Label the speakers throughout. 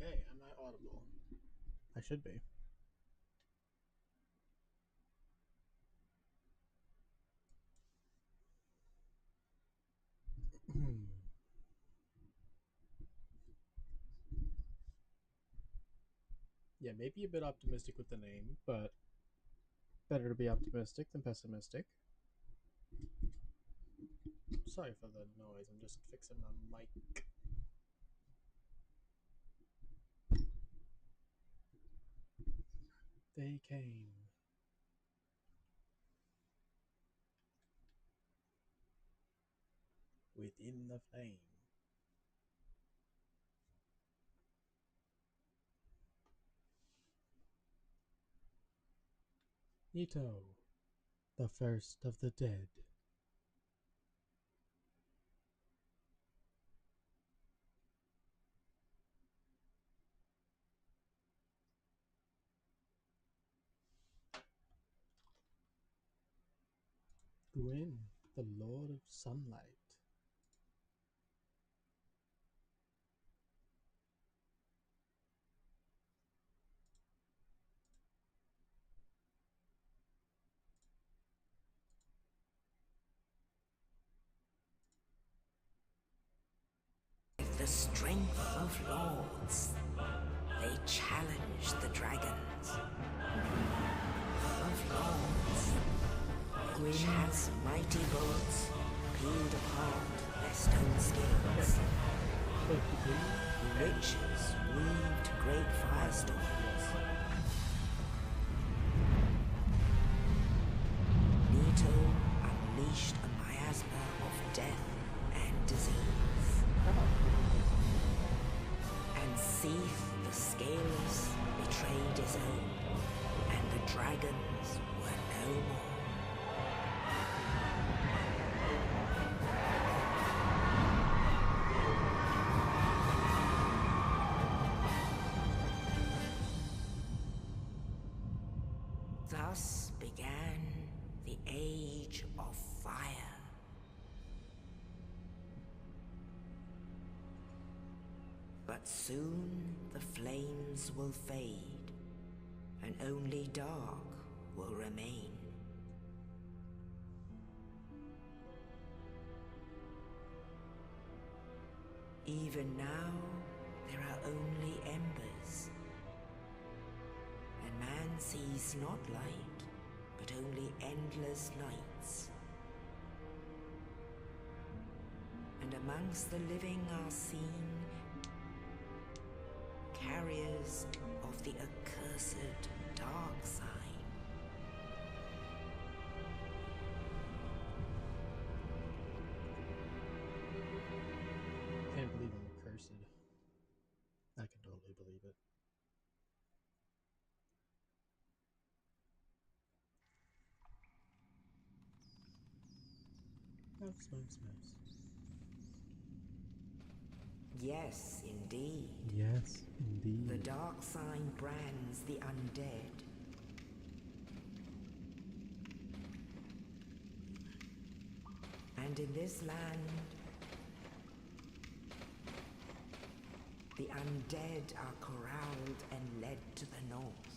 Speaker 1: Okay, am I audible? I should be. Yeah, maybe a bit optimistic with the name, but better to be optimistic than pessimistic. Sorry for the noise, I'm just fixing my mic. They came. Within the flame. Nito, the first of the dead. Gwyn, the Lord of Sunlight.
Speaker 2: The strength of lords, they challenge the dragons. Of lords, Gwyn has mighty gods peeled apart their stone skills. Witches weaved great firestorms. Nito unleashed a miasma of death and disease. And Seath the Scaleless betrayed his own, and the dragons were no more. Thus began the Age of Fire. But soon the flames will fade, and only dark will remain. Even now, there are only embers, and man sees not light, but only endless nights. And amongst the living are seen carriers of the accursed dark sign.
Speaker 1: Can't believe I'm accursed. I can totally believe it. Smokes.
Speaker 2: Yes, indeed.
Speaker 1: Yes, indeed.
Speaker 2: The dark sign brands the undead. And in this land, the undead are corralled and led to the north.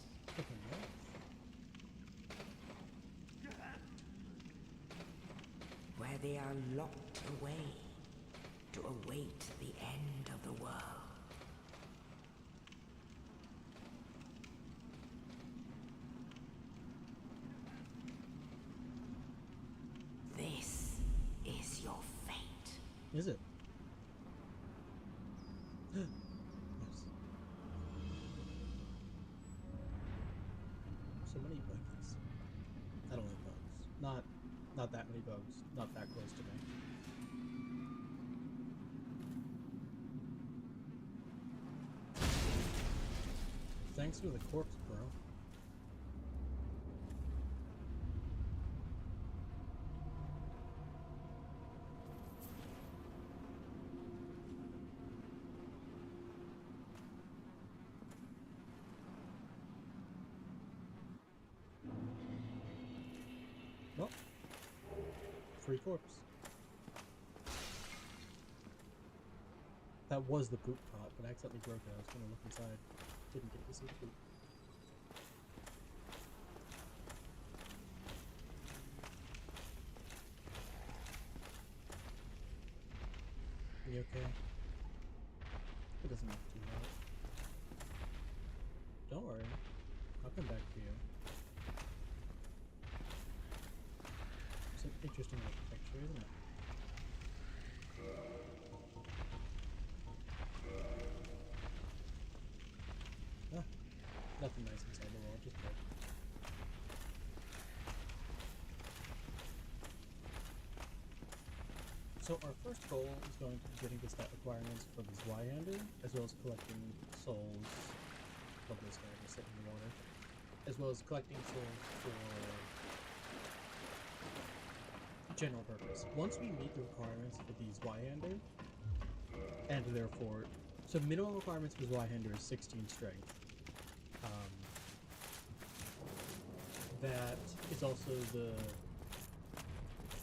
Speaker 2: Where they are locked away to await the end of the world. This is your fate.
Speaker 1: Is it? Yes. So many buggies. I don't like bugs. Not that many bugs. Not that close to me. Thanks for the corpse, bro. Well, free corpse. That was the poop pot, but I accidentally broke it. I was gonna look inside. Didn't get to see the poop. You okay? It doesn't look too bad. Don't worry. I'll come back for you. It's an interesting architecture, isn't it? Ah, nothing nice inside the wall, just brick. So our first goal is going to be getting the stat requirements for the Zweihander, as well as collecting souls. Well, this guy just sit in the water. As well as collecting souls for general purpose. Once we meet the requirements for the Zweihander, and therefore, so minimum requirements for Zweihander is 16 strength. That is also the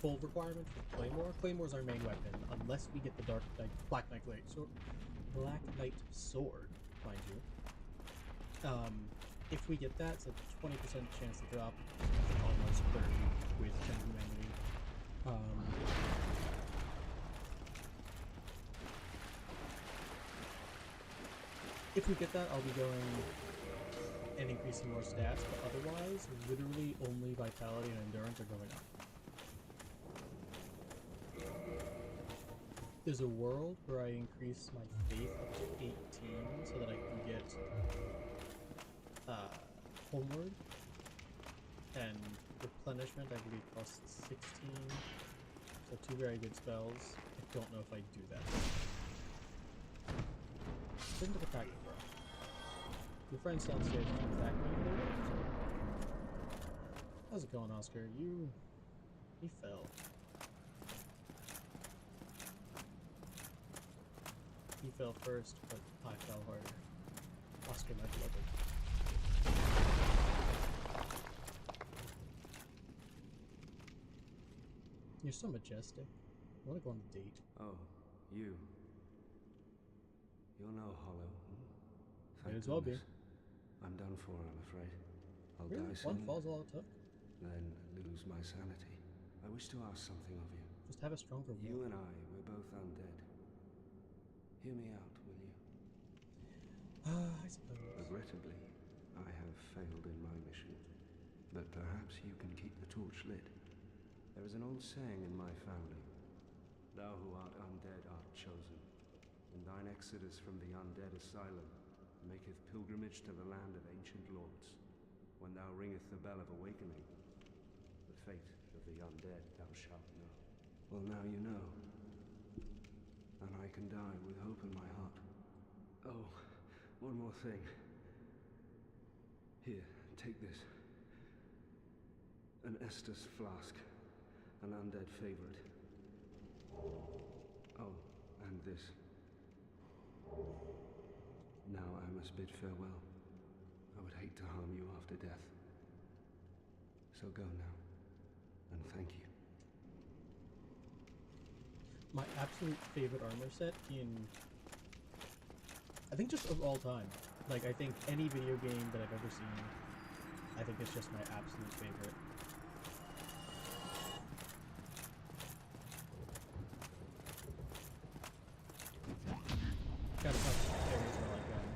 Speaker 1: full requirement for Claymore. Claymore's our main weapon, unless we get the Black Knight Sword, mind you. If we get that, it's a 20% chance to drop, almost 30 with 10 humanity. If we get that, I'll be going and increasing more stats, but otherwise, literally only Vitality and Endurance are going up. There's a world where I increase my faith up to 18 so that I can get Homeward, and Replenishment I believe costs 16, so 2 very good spells. I don't know if I do that. Didn't attack me, bro. Your friends downstairs can attack me if they want to. How's it going, Oscar? He fell. He fell first, but I fell harder. Oscar, my beloved. You're so majestic. I want to go on a date.
Speaker 3: Oh, you. You're no hollow.
Speaker 1: Might as well be.
Speaker 3: I'm done for, I'm afraid. I'll
Speaker 1: Really?
Speaker 3: die soon.
Speaker 1: One fall's all it took?
Speaker 3: Then lose my sanity. I wish to ask something of you.
Speaker 1: Just have a stronger will.
Speaker 3: You and I, we're both undead. Hear me out, will you?
Speaker 1: I suppose.
Speaker 3: Regrettably, I have failed in my mission. But perhaps you can keep the torch lit. There is an old saying in my family. Thou who art undead art chosen. And thine exodus from the undead asylum maketh pilgrimage to the land of ancient lords. When thou ringest the bell of awakening, the fate of the undead thou shalt know. Well, now you know. And I can die with hope in my heart. Oh, one more thing. Here, take this. An Estus flask. An undead favorite. Oh, and this. Now I must bid farewell. I would hate to harm you after death. So go now, and thank you.
Speaker 1: My absolute favorite armor set in... I think just of all time. Like, I think any video game that I've ever seen, I think it's just my absolute favorite. Gotta talk to parries while I can.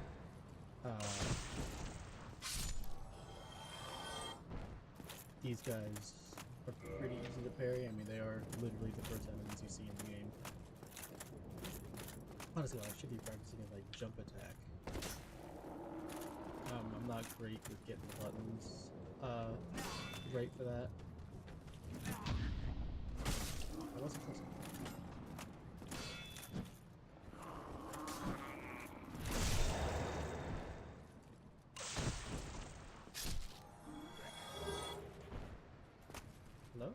Speaker 1: These guys are pretty easy to parry. I mean, they are literally the first enemies you see in the game. Honestly, I should be practicing a, like, jump attack. I'm not great with getting the buttons right for that. I wasn't close enough. Hello?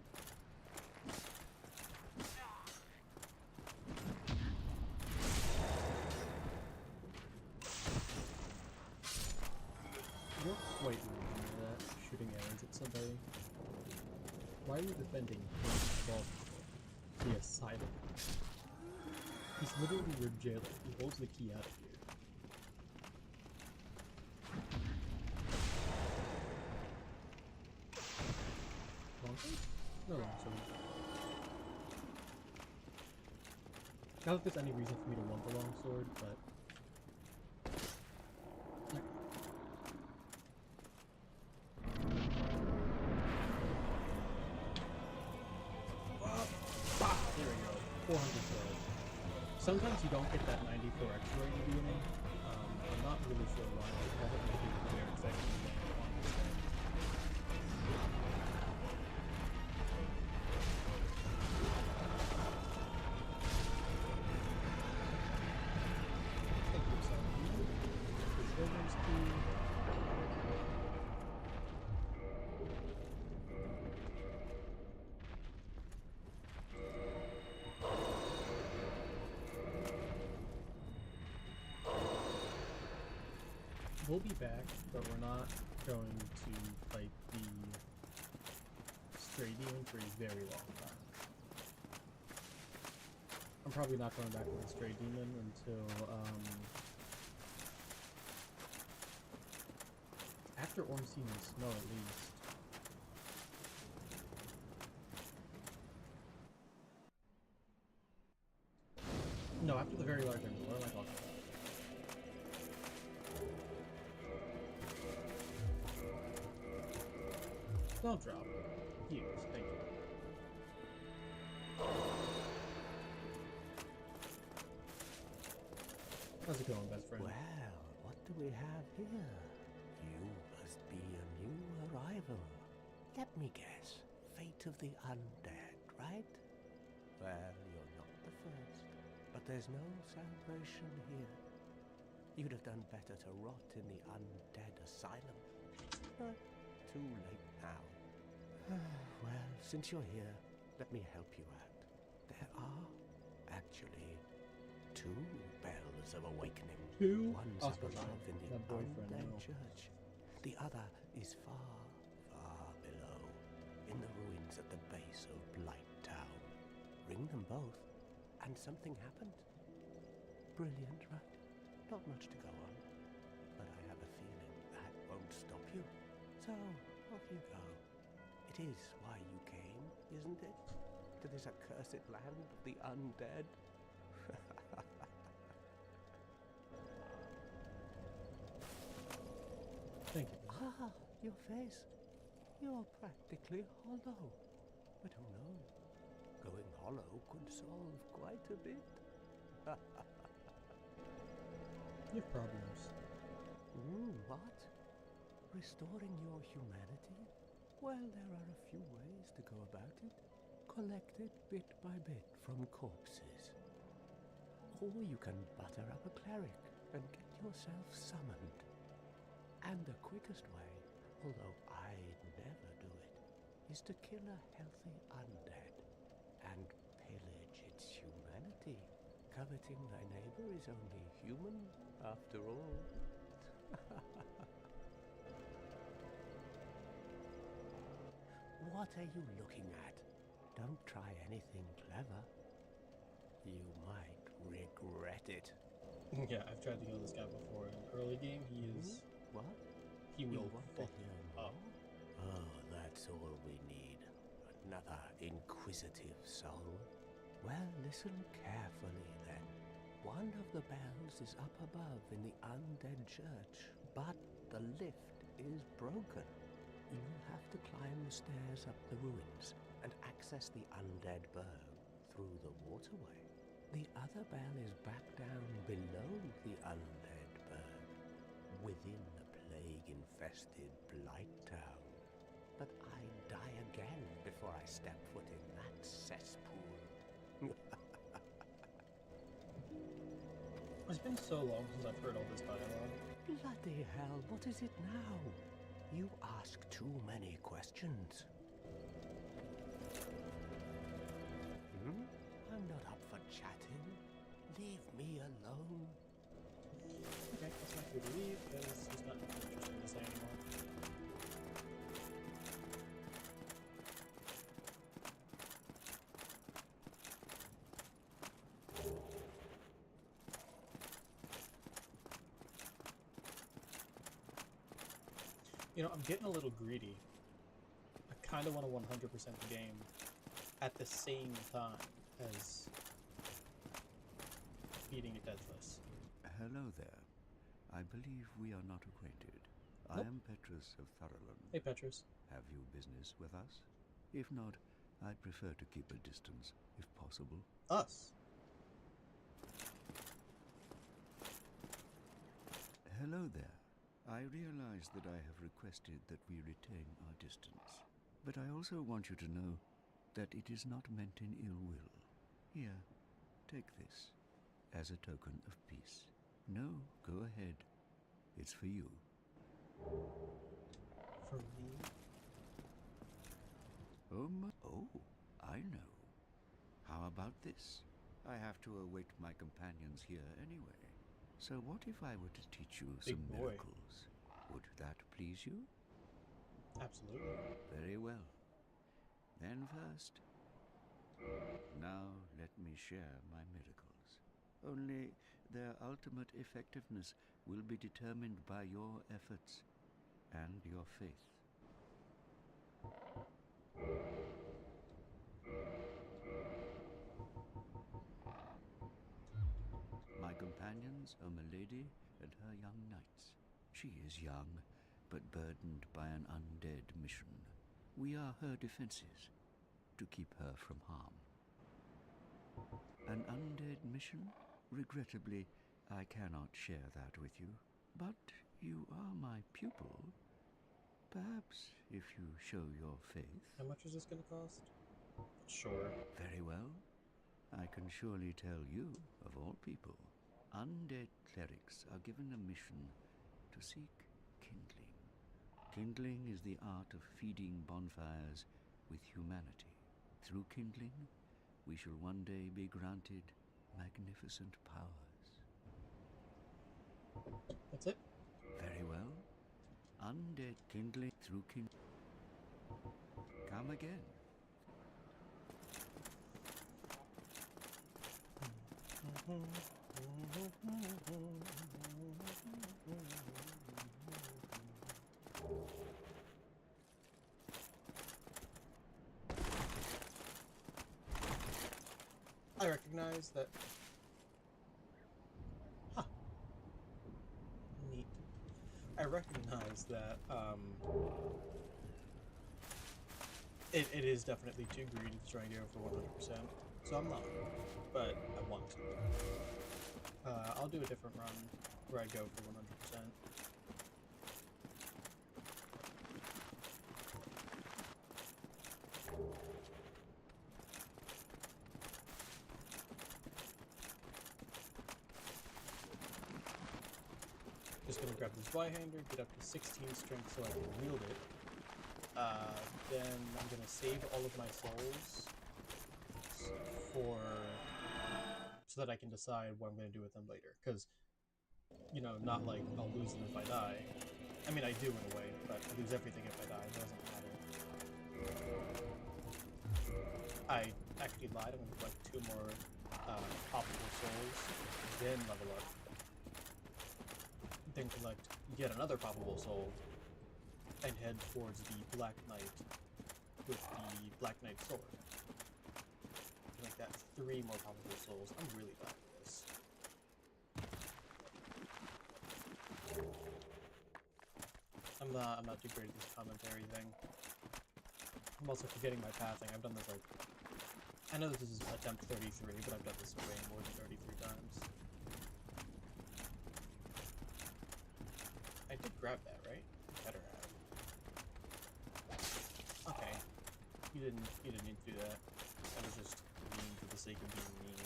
Speaker 1: You're quite rude at that, shooting arrows at somebody. Why are you defending the asylum? He's literally your jailer. He holds the key out of you. Longsword? No longsword. Not that there's any reason for me to want the longsword, but... There we go. 400 kills. Sometimes you don't get that 94 extra in the beginning. I'm not really sure why. I have no idea where exactly you land on this thing. Thank you, son. The children's key. We'll be back, but we're not going to fight the stray demon for a very long time. I'm probably not going back to the stray demon until after Ornstein and Snow, at least. No, after the very large enemy. What am I talking about? Don't drop. Use. Thank you. How's it going, best friend?
Speaker 4: Well, what do we have here? You must be a new arrival. Let me guess. Fate of the undead, right? Well, you're not the first. But there's no celebration here. You'd have done better to rot in the undead asylum. But too late now. Well, since you're here, let me help you out. There are actually two bells of awakening.
Speaker 1: Two?
Speaker 4: One's
Speaker 1: Oh,
Speaker 4: up above in the
Speaker 1: my boyfriend,
Speaker 4: undead
Speaker 1: no.
Speaker 4: church. The other is far, far below, in the ruins at the base of Blight Town. Ring them both, and something happened. Brilliant, right? Not much to go on, but I have a feeling that won't stop you. So, off you go. It is why you came, isn't it? To this accursed land of the undead?
Speaker 1: Thank you.
Speaker 4: Ah, your face. You're practically hollow. But who knows? Going hollow could solve quite a bit.
Speaker 1: You have problems.
Speaker 4: What? Restoring your humanity? Well, there are a few ways to go about it. Collect it bit by bit from corpses. Or you can butter up a cleric and get yourself summoned. And the quickest way, although I'd never do it, is to kill a healthy undead and pillage its humanity. Coveting thy neighbor is only human, after all. What are you looking at? Don't try anything clever. You might regret it.
Speaker 1: Yeah, I've tried to kill this guy before. In early game, he is...
Speaker 4: What?
Speaker 1: He
Speaker 4: You
Speaker 1: will
Speaker 4: want to
Speaker 1: fuck
Speaker 4: hear
Speaker 1: up.
Speaker 4: more? Oh, that's all we need. Another inquisitive soul. Well, listen carefully then. One of the bells is up above in the undead church, but the lift is broken. You'll have to climb the stairs up the ruins and access the undead burg through the waterway. The other bell is back down below the undead burg, within the plague-infested Blight Town. But I'd die again before I step foot in that cesspool.
Speaker 1: It's been so long since I've heard all this dialogue.
Speaker 4: Bloody hell, what is it now? You ask too many questions. I'm not up for chatting. Leave me alone.
Speaker 1: Okay, that's not good to leave, because he's not interested in this anymore. You know, I'm getting a little greedy. I kind of want to 100% the game at the same time as beating it deathless.
Speaker 5: Hello there. I believe we are not acquainted. I
Speaker 1: Nope.
Speaker 5: am Petrus of Thurland.
Speaker 1: Hey, Petrus.
Speaker 5: Have you business with us? If not, I prefer to keep a distance, if possible.
Speaker 1: Us.
Speaker 5: Hello there. I realize that I have requested that we retain our distance, but I also want you to know that it is not meant in ill will. Here, take this as a token of peace. No, go ahead. It's for you.
Speaker 1: For me?
Speaker 5: Oh, I know. How about this? I have to await my companions here anyway. So what if I were to teach you
Speaker 1: Big
Speaker 5: some
Speaker 1: boy.
Speaker 5: miracles? Would that please you?
Speaker 1: Absolutely.
Speaker 5: Very well. Then first, now let me share my miracles. Only their ultimate effectiveness will be determined by your efforts and your faith. My companions are Milady and her young knights. She is young, but burdened by an undead mission. We are her defenses, to keep her from harm. An undead mission? Regrettably, I cannot share that with you. But you are my pupil. Perhaps if you show your faith.
Speaker 1: How much is this going to cost? Sure.
Speaker 5: Very well. I can surely tell you, of all people, undead clerics are given a mission to seek kindling. Kindling is the art of feeding bonfires with humanity. Through kindling, we shall one day be granted magnificent powers.
Speaker 1: That's it?
Speaker 5: Very well. Undead kindling through kindling. Come again.
Speaker 1: I recognize that. Huh. Neat. I recognize that it is definitely too greedy to try and go for 100%. So I'm not, but I want to. I'll do a different run where I go for 100%. Just gonna grab this Y-hander, get up to 16 strength so I can wield it. Then I'm gonna save all of my souls so that I can decide what I'm gonna do with them later. Because, you know, not like I'll lose them if I die. I mean, I do in a way, but I lose everything if I die. It doesn't matter. I actually lied. I'm gonna collect 2 more poppable souls, then level up. Then collect yet another poppable soul, and head towards the Black Knight with the Black Knight sword. Like that, 3 more poppable souls. I'm really bad at this. I'm not too great at this commentary thing. I'm also forgetting my pathing. I've done this like, I know this is attempt 33, but I've done this way more than 33 times. I did grab that, right? Better have. Okay. You didn't need to do that. That was just mean for the sake of being mean.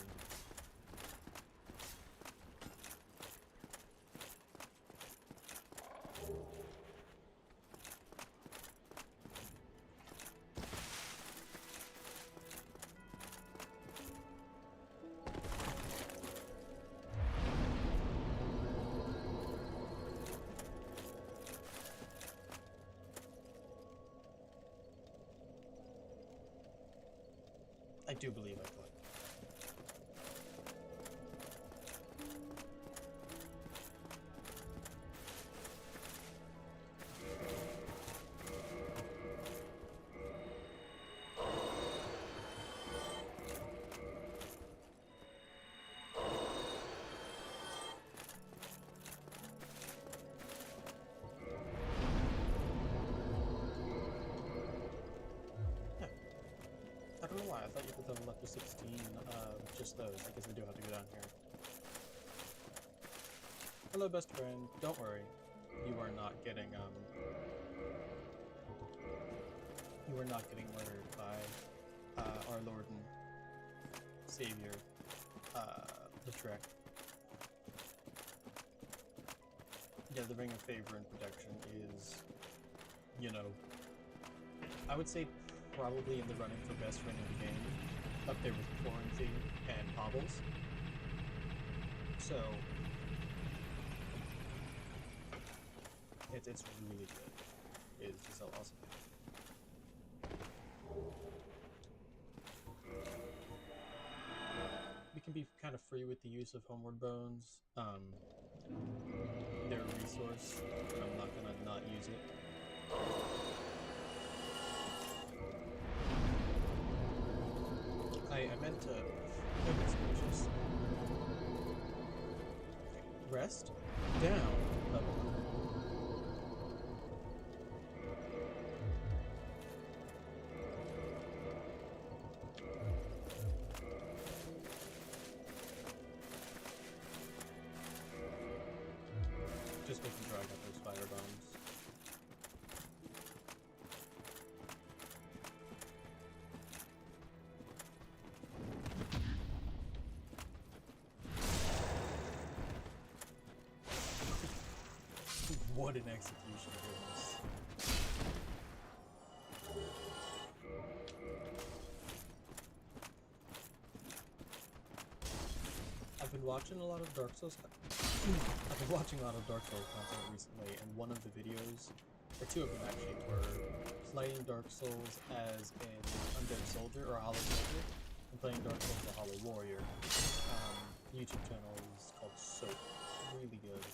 Speaker 1: I do believe I could. thought you could level up to 16, just those. I guess I do have to go down here. Hello, best friend. Don't worry. You are not getting, you are not getting murdered by, our Lord and Savior, the Trek. Yeah, the Ring of Favor and Protection is, you know, I would say probably in the running for best friend in the game, up there with Quarantine and Hobbles. So, it's really good. It's just awesome. We can be kind of free with the use of Homeward Bones. They're a resource, and I'm not gonna not use it. I meant to make it spacious. Rest, down, level up. Just making sure I got those fire bombs. What an execution it is. I've been watching a lot of Dark Souls. I've been watching a lot of Dark Souls content recently, and one of the videos, or two of them actually, were playing Dark Souls as an undead soldier or a hollow soldier, and playing Dark Souls as a hollow warrior. The YouTube channel is called Soap. Really good.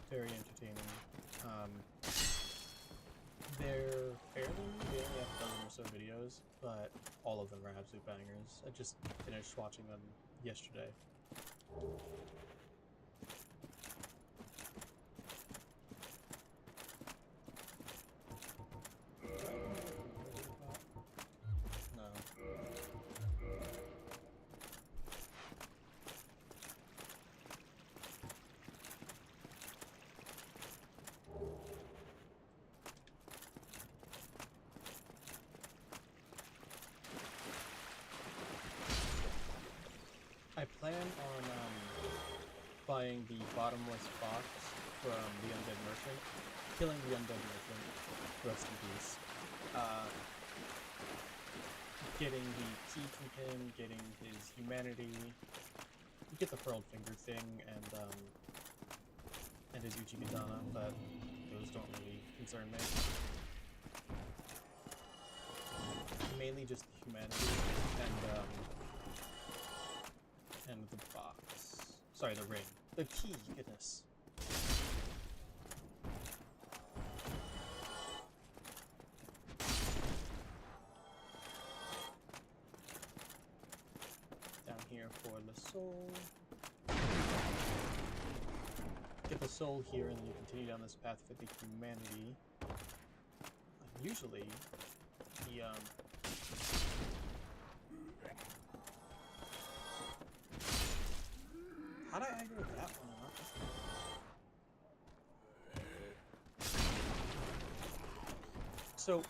Speaker 1: Very entertaining. They're fairly new. They only have a dozen or so videos, but all of them are absolute bangers. I just finished watching them yesterday. No. I plan on buying the bottomless box from the Undead Merchant, killing the Undead Merchant, rest in peace, getting the key from him, getting his humanity, you get the Pearled Finger thing, and his Uchigatana, but those don't really concern me. Mainly just the humanity, and the box. Sorry, the ring. The key, goodness. Down here for the soul. Get the soul here, and then you continue down this path for the humanity. Usually, the, how did I aggro that one and not this one? So,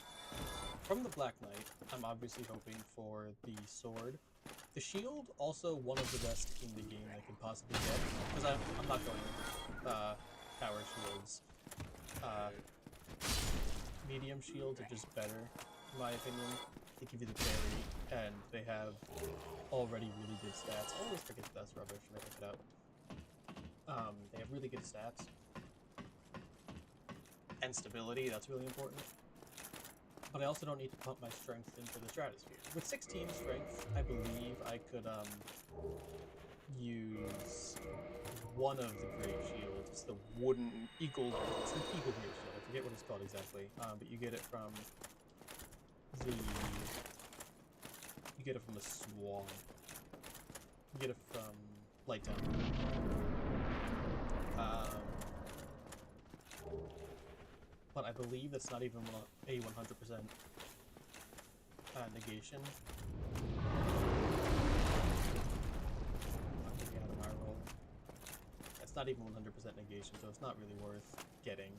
Speaker 1: from the Black Knight, I'm obviously hoping for the sword. The shield, also one of the best in the game I could possibly get, because I'm not going power shields. Medium shields are just better, in my opinion. They give you the parry, and they have already really good stats. I always forget that's rubbish when I pick it up. They have really good stats. And stability, that's really important. But I also don't need to pump my strength into the stratosphere. With 16 strength, I believe I could use one of the great shields. It's the wooden eagle. It's an eagle great shield. I forget what it's called exactly. But you get it from the. You get it from the swamp. You get it from Lighttown. But I believe that's not even a 100% negation. Not gonna get out of my roll. It's not even 100% negation, so it's not really worth getting.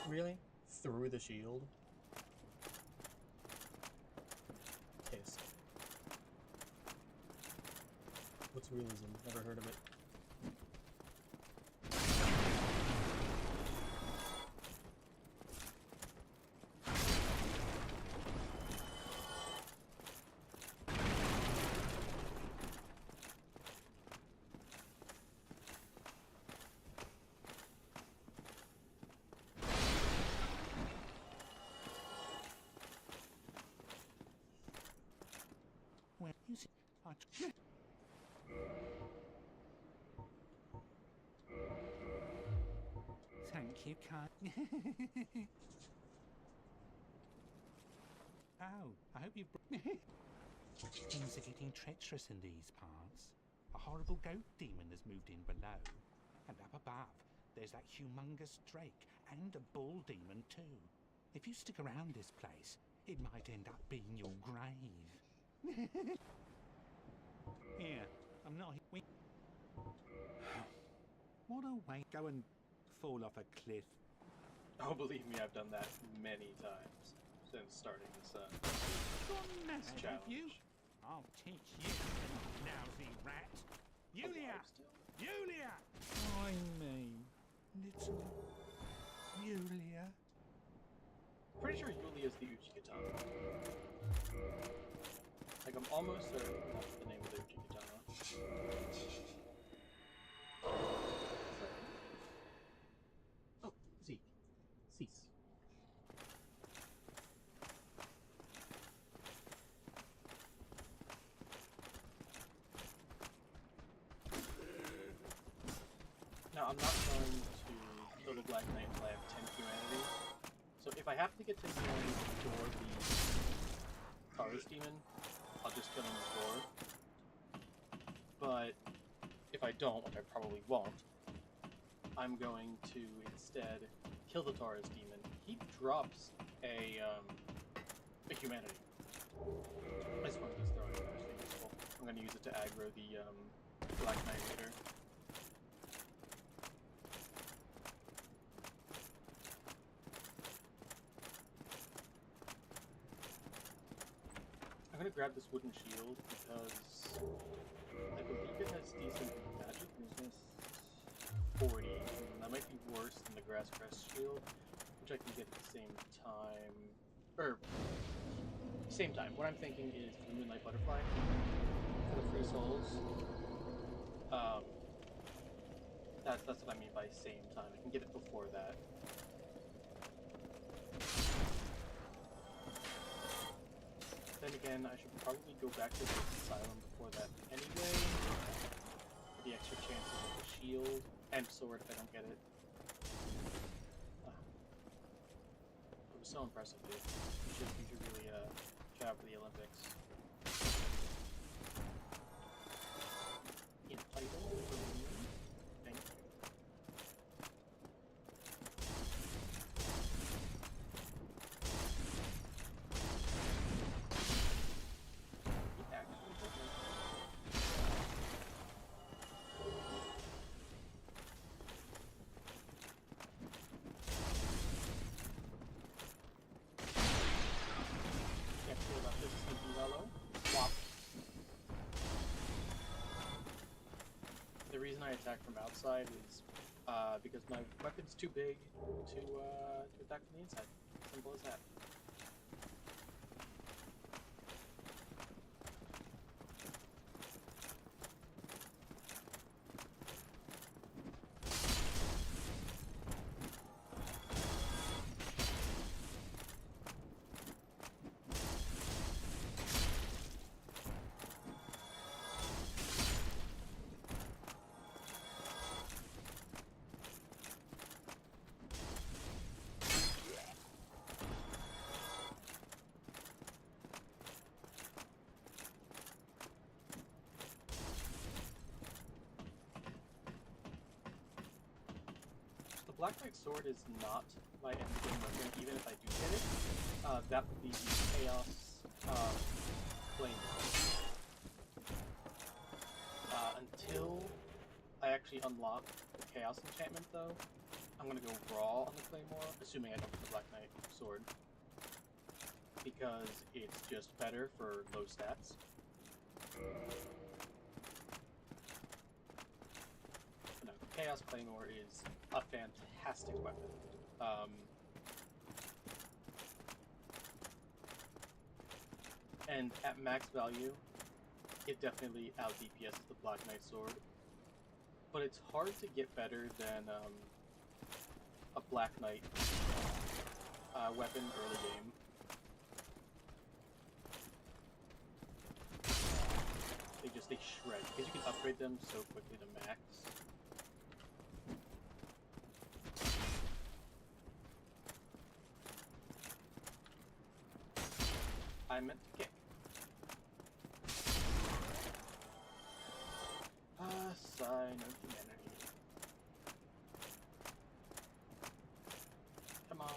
Speaker 1: Really? Through the shield? Kiss. What's realism? Never heard of it.
Speaker 6: Well, you see, thank you, kind. Oh, I hope you've. Things are getting treacherous in these parts. A horrible goat demon has moved in below, and up above, there's that humongous drake and a bull demon too. If you stick around this place, it might end up being your grave. Here, I'm not. What a way! Go and fall off a cliff.
Speaker 1: Oh, believe me, I've done that many times since starting this,
Speaker 6: Gone mad,
Speaker 1: this
Speaker 6: have
Speaker 1: challenge.
Speaker 6: you? I'll teach you, lousy rat. Yulia!
Speaker 1: Alive still.
Speaker 6: Yulia! I mean, little Yulia.
Speaker 1: Pretty sure Yulia's the Uchikatana. Like, I'm almost certain that's the name of the Uchikatana. Oh, Zeke. Cease. Now, I'm not going to kill the Black Knight until I have 10 humanity. So if I have to get 10 humanity before the Taurus Demon, I'll just kill him before. But if I don't, which I probably won't, I'm going to instead kill the Taurus Demon. He drops a humanity. I just want to use throwing it, actually useful. I'm going to use it to aggro the Black Knight later. I'm gonna grab this wooden shield because I believe it has decent magic resist. 40, and that might be worse than the grass crest shield, which I can get at the same time. Same time. What I'm thinking is the Moonlight Butterfly for the free souls. That's what I mean by same time. I can get it before that. Then again, I should probably go back to the asylum before that anyway, for the extra chances of the shield and sword if I don't get it. It was so impressive, dude. You should really try out for the Olympics. Entitled for me? Thank you. The reason I attack from outside is because my weapon's too big to attack from the inside. Simple as that. Black Knight Sword is not my endgame weapon, even if I do get it. That would be the Chaos Flame. Until I actually unlock the Chaos enchantment, though, I'm gonna go raw on the Claymore, assuming I don't get the Black Knight Sword. Because it's just better for low stats. But no, the Chaos Claymore is a fantastic weapon. And at max value, it definitely out DPSs the Black Knight Sword. But it's hard to get better than a Black Knight weapon early game. They shred, because you can upgrade them so quickly to max. I meant to kick. Sign of humanity. Come on.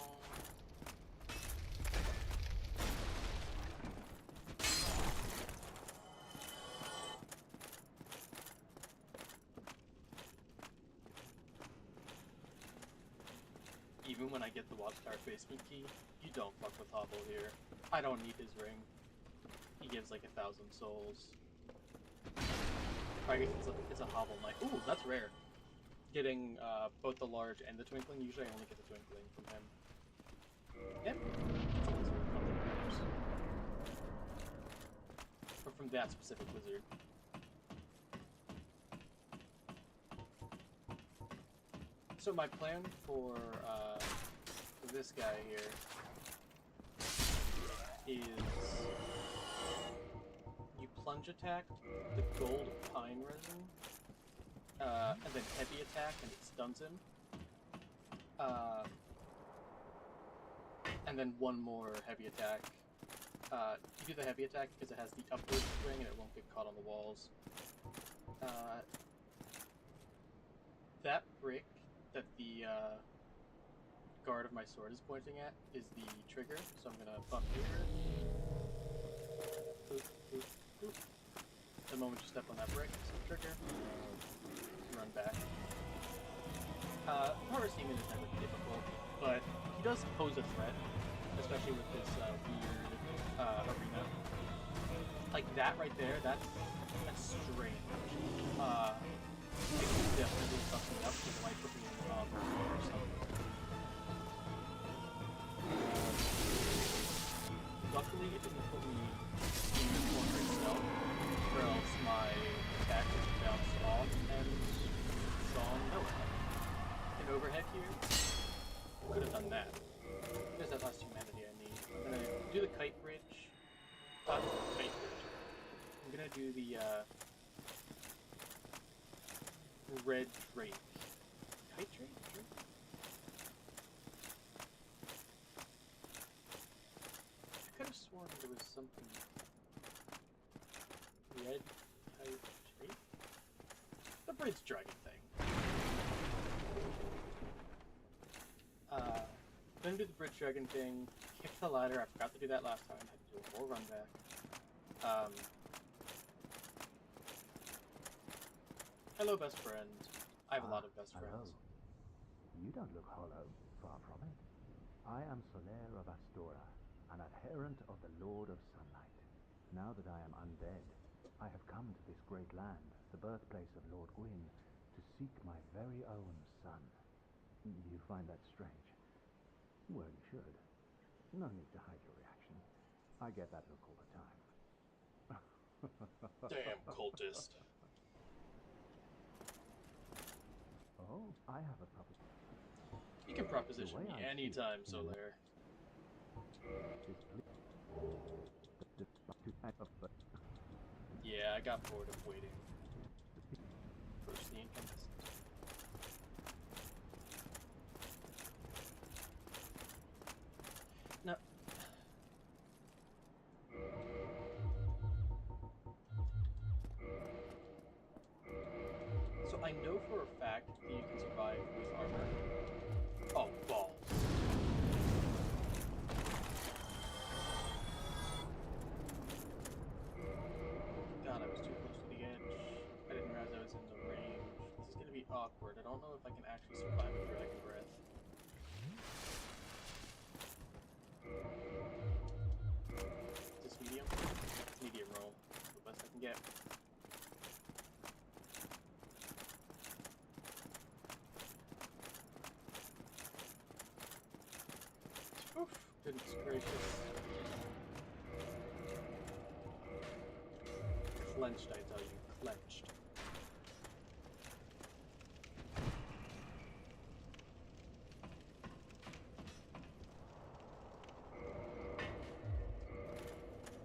Speaker 1: Even when I get the Watchtower basement key, you don't fuck with Hobble here. I don't need his ring. He gives like 1,000 souls. I guess it's a Hobble Knight. Ooh, that's rare. Getting both the large and the twinkling. Usually I only get the twinkling from him. Yep. Or from that specific wizard. So my plan for this guy here is you plunge attack the gold pine resin, and then heavy attack and it stuns him. And then one more heavy attack. You do the heavy attack because it has the upward swing and it won't get caught on the walls. That brick that the guard of my sword is pointing at is the trigger, so I'm gonna buff here. Boop, boop, boop. The moment you step on that brick, it's the trigger. Run back. Horror Seaman is never difficult, but he does pose a threat, especially with this weird arena. Like that right there, that's strange. It could definitely fuck me up because it might put me in or something. Luckily, it didn't put me in the corner itself, or else my attack would bounce off and gone nowhere. An overhead here could have done that. There's that last humanity I need. I'm gonna do the kite bridge. Kite bridge. I'm gonna do the red drake. Kite drake? I could have sworn there was something red kite drake? The bridge dragon thing. Gonna do the bridge dragon thing, kick the ladder. I forgot to do that last time. I had to do a full run back. Hello, best friend. I have a lot of best friends.
Speaker 7: Hello. You don't look hollow, far from it. I am Soler of Astora, an adherent of the Lord of Sunlight. Now that I am undead, I have come to this great land, the birthplace of Lord Gwyn, to seek my very own son. You find that strange? Well, you should. No need to hide your reaction. I get that look all the time.
Speaker 1: Damn cultist.
Speaker 7: Oh, I have a proposition.
Speaker 1: You can proposition me anytime, Soler. Yeah, I got bored of waiting. First the incandescent. No. So I know for a fact that you can survive with armor. Oof, goodness gracious. Clenched, I tell you, clenched.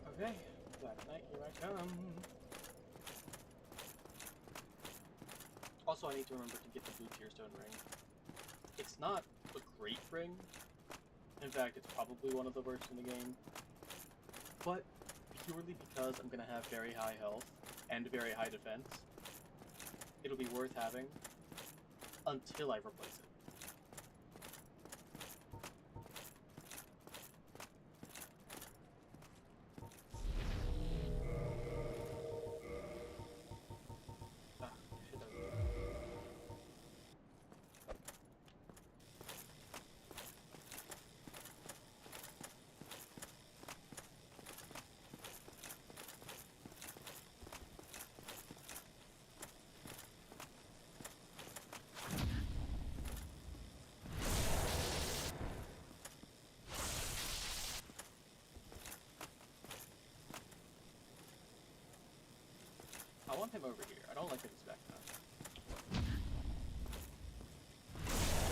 Speaker 1: Okay, Black Knight, here I come. Also, I need to remember to get the blue tearstone ring. It's not a great ring. In fact, it's probably one of the worst in the game. But purely because I'm gonna have very high health and very high defense, it'll be worth having until I replace it. I want him over here. I don't like that he's back now.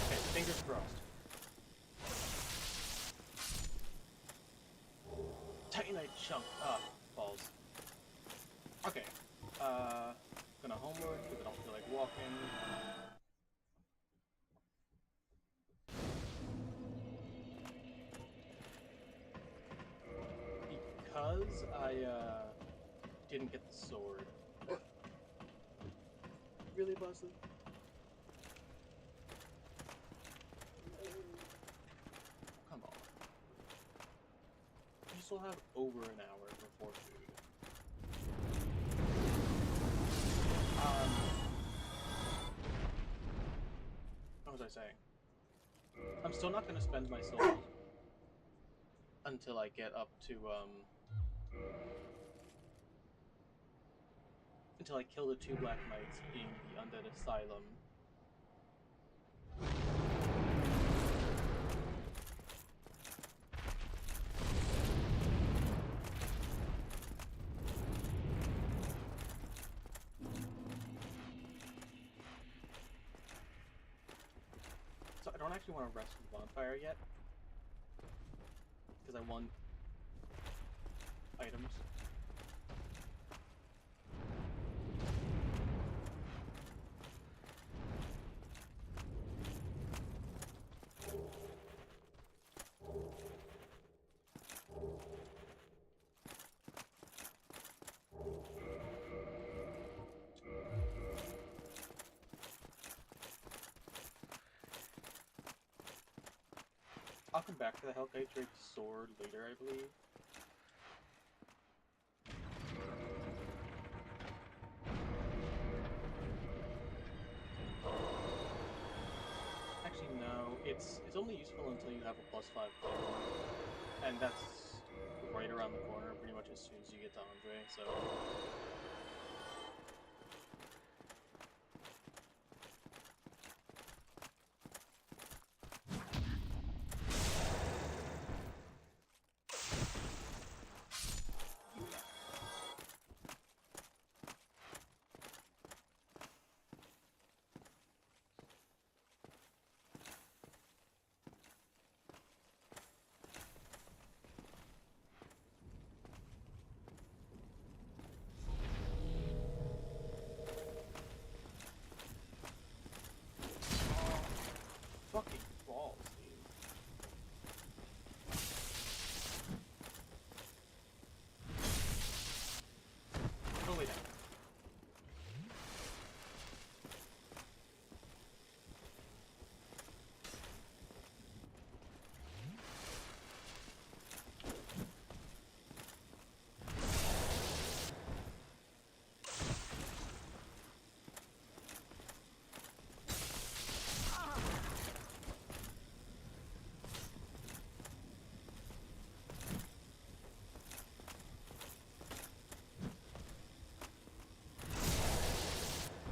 Speaker 1: Okay, fingers crossed. Titanite chunk. Ah, balls. Okay. Gonna homework because I don't feel like walking. Because I, didn't get the sword. Really, Bosley? Come on. You still have over an hour before food. What was I saying? I'm still not going to spend my soul until I get up to, until I kill the 2 Black Knights in the Undead Asylum. So I don't actually want to rest with the bonfire yet, because I want items. I'll come back to the Hellkite Drake's sword later, I believe. Actually, no. It's only useful until you have a +5 Claymore, and that's right around the corner, pretty much as soon as you get to Andre. So. Fucking balls, dude. Totally down.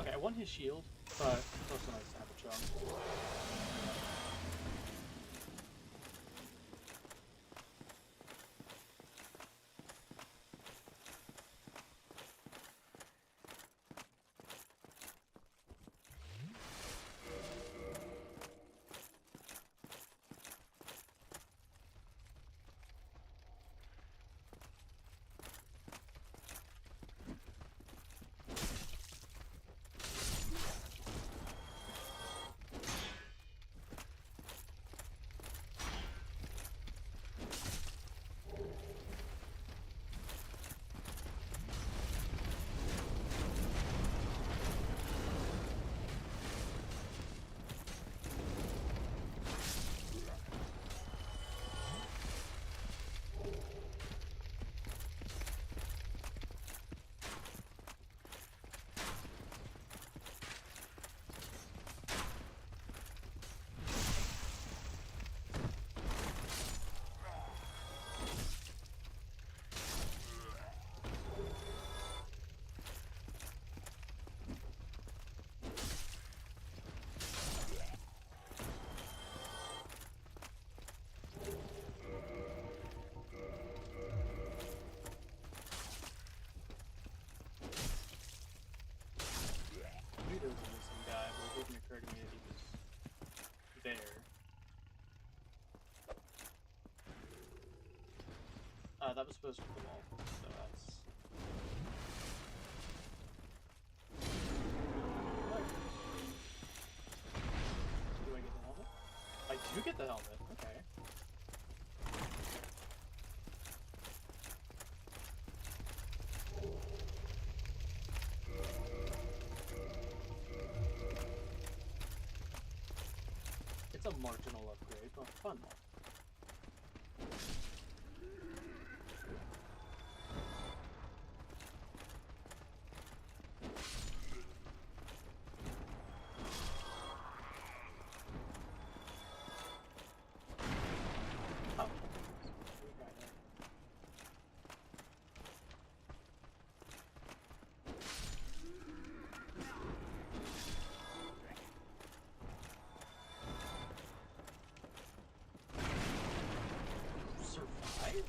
Speaker 1: Okay, I won his shield, but it's also nice to have a chunk. That was supposed to be the wall, so that's... Do I get the helmet? I do get the helmet, okay. It's a marginal upgrade, but a fun one. Oh. Survived?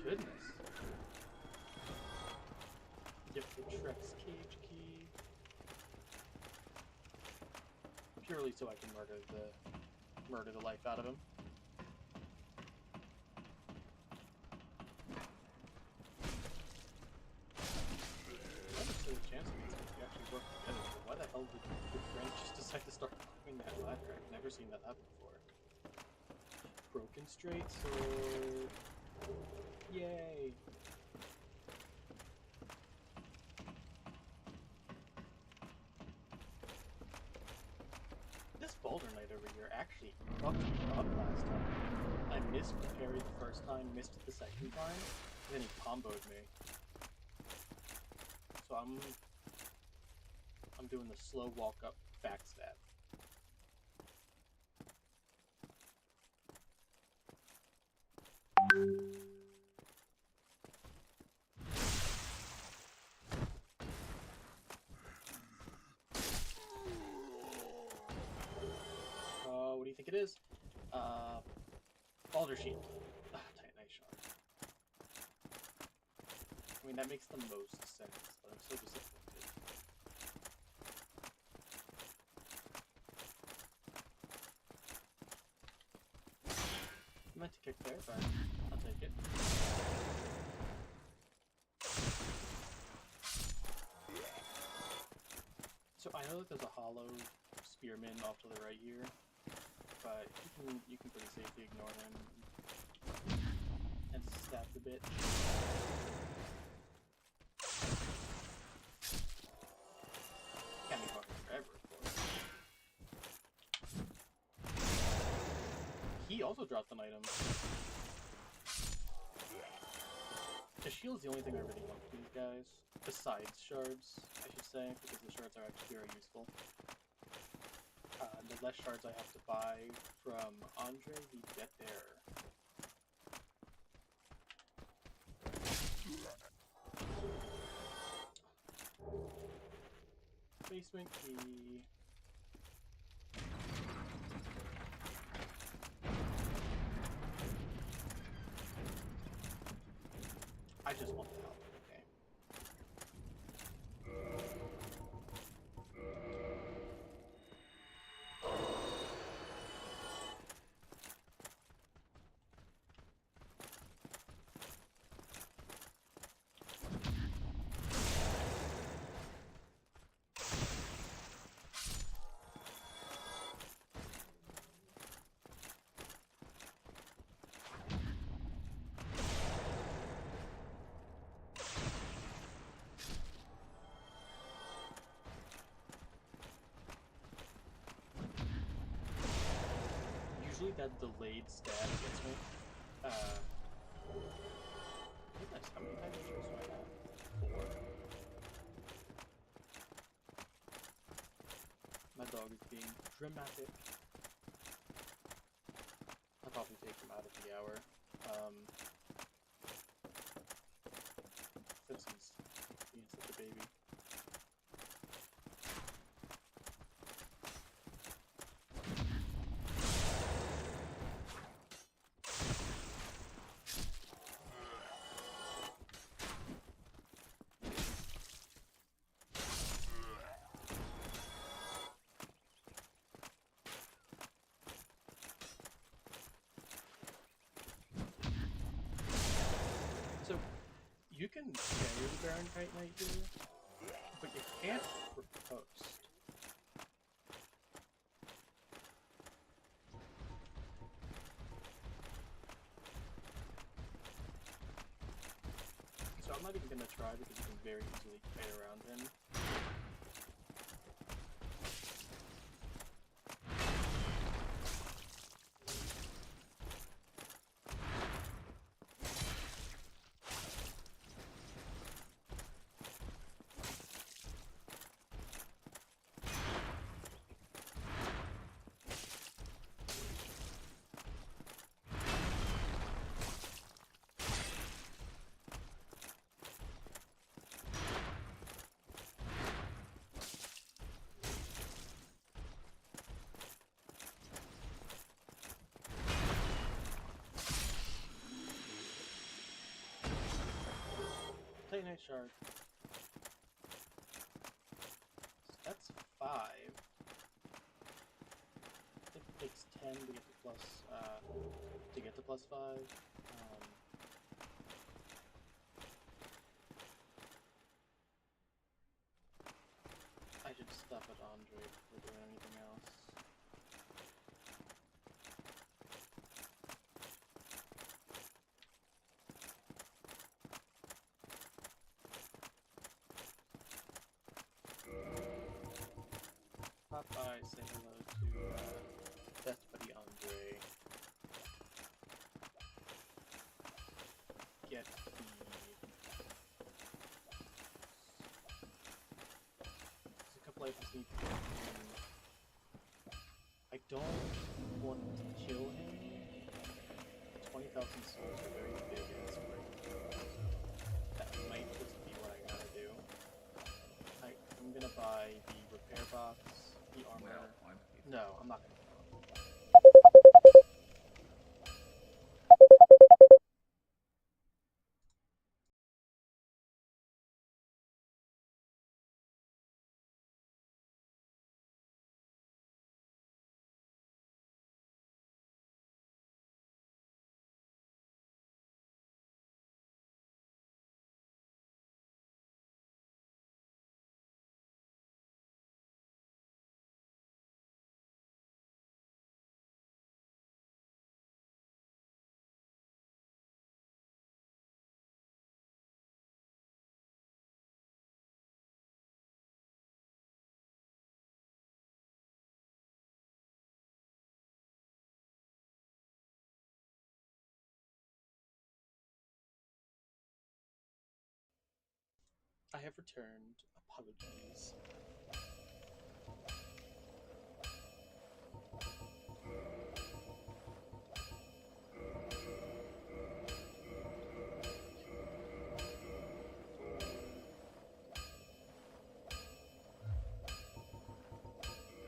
Speaker 1: Goodness. Yep, the Shrek's cage key. Purely so I can murder the life out of him. I have a chance of these two actually work together, but why the hell did Frank just decide to start climbing that ladder? I've never seen that happen before. Broken straight sword. Yay! This Boulder Knight over here actually fucked me up last time. I missed the parry the first time, missed it the second time, and then he comboed me. So I'm doing the slow walk up backstab. What do you think it is? Balder Shield. Titanite Shard. I mean, that makes the most sense, but I'm so disappointed. I meant to kick there, but I'll take it. So I know that there's a hollow spearman off to the right here, but you can pretty safely ignore him and stab the bitch. Can't be going forever, of course. He also dropped an item. The shield's the only thing I really want from these guys. Besides shards, I should say, because the shards are actually very useful. The less shards I have to buy from Andre, the better. Basement key. I just want the help, okay? Usually that delayed stab gets me. Goodness, how many times do I have? 4. My dog is being dramatic. I'll probably take him out of the hour. Since he's being such a baby. You can carry the Baron Kite Knight here, but you can't riposte. So I'm not even gonna try because you can very easily kite around him. Titanite Shard. That's 5. It takes 10 to get to plus 5. I should stop at Andre before doing anything else. Pop by, say hello to Best Buddy Andre. Get the... There's a couple items need to get him. I don't want to kill him. 20,000 souls are very big in this break. That might just be what I gotta do. I'm gonna buy the repair box, the armor. No, I'm not gonna. I have returned. Apologies.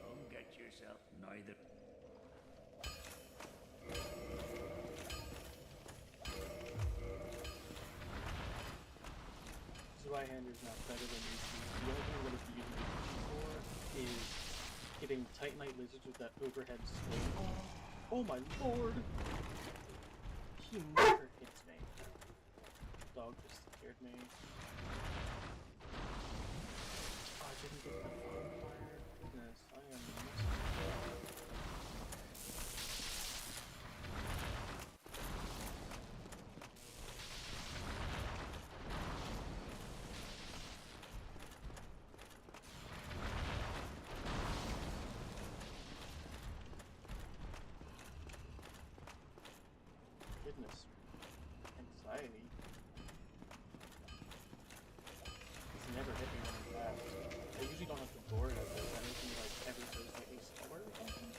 Speaker 5: Don't get yourself neither.
Speaker 1: Zweihander is not better than UC. The only thing that it's using UC for is hitting Titanite lizards with that overhead swing. Oh my lord! He never hits me. Dog just scared me. Oh, I didn't get the bonfire. Goodness, I am missing. Goodness. Anxiety. It's never hit me when I'm fast. I usually don't have to board it, but that makes me like ever so slightly slower or something.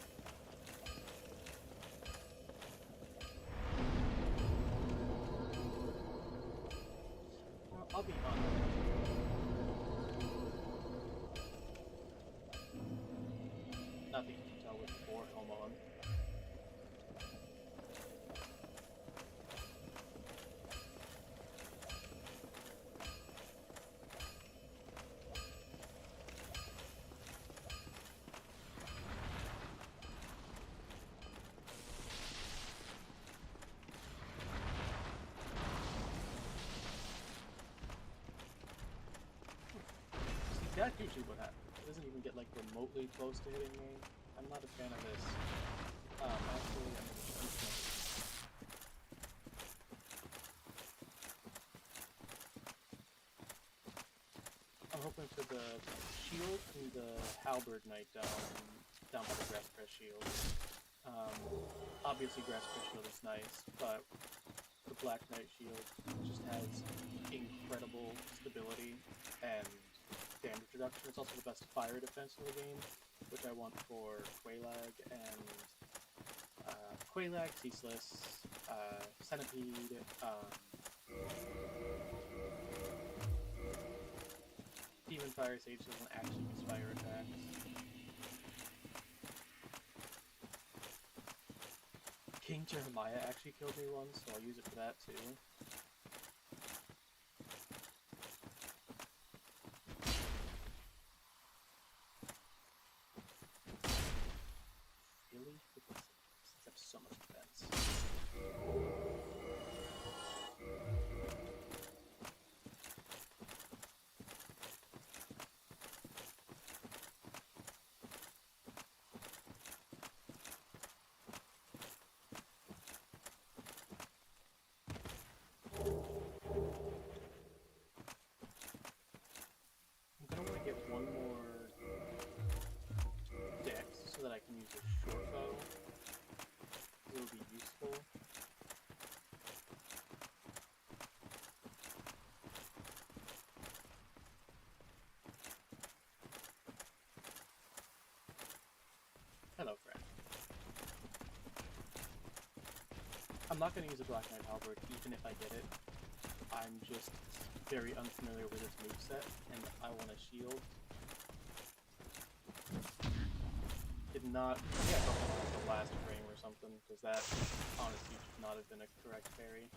Speaker 1: Well, I'll be honest. Not that you can tell with the board helm on. That's usually what happens. It doesn't even get like remotely close to hitting me. I'm not a fan of this. Actually, I'm gonna I'm hoping for the shield and the halberd knight down by the grass crest shield. Obviously grass crest shield is nice, but the black knight shield just has incredible stability and damage reduction. It's also the best fire defense in the game, which I want for Quelaag, Ceaseless, Centipede, Demon Fire Sage doesn't actually use fire attacks. King Jeremiah actually killed me once, so I'll use it for that too. Really? Since I have so much defense. I'm gonna want to get one more dex so that I can use a short bow. It will be useful. Hello, friend. I'm not going to use a Black Knight Halberd even if I get it. I'm just very unfamiliar with its moveset, and I want a shield. Did not get the last frame or something, because that honestly should not have been a correct parry.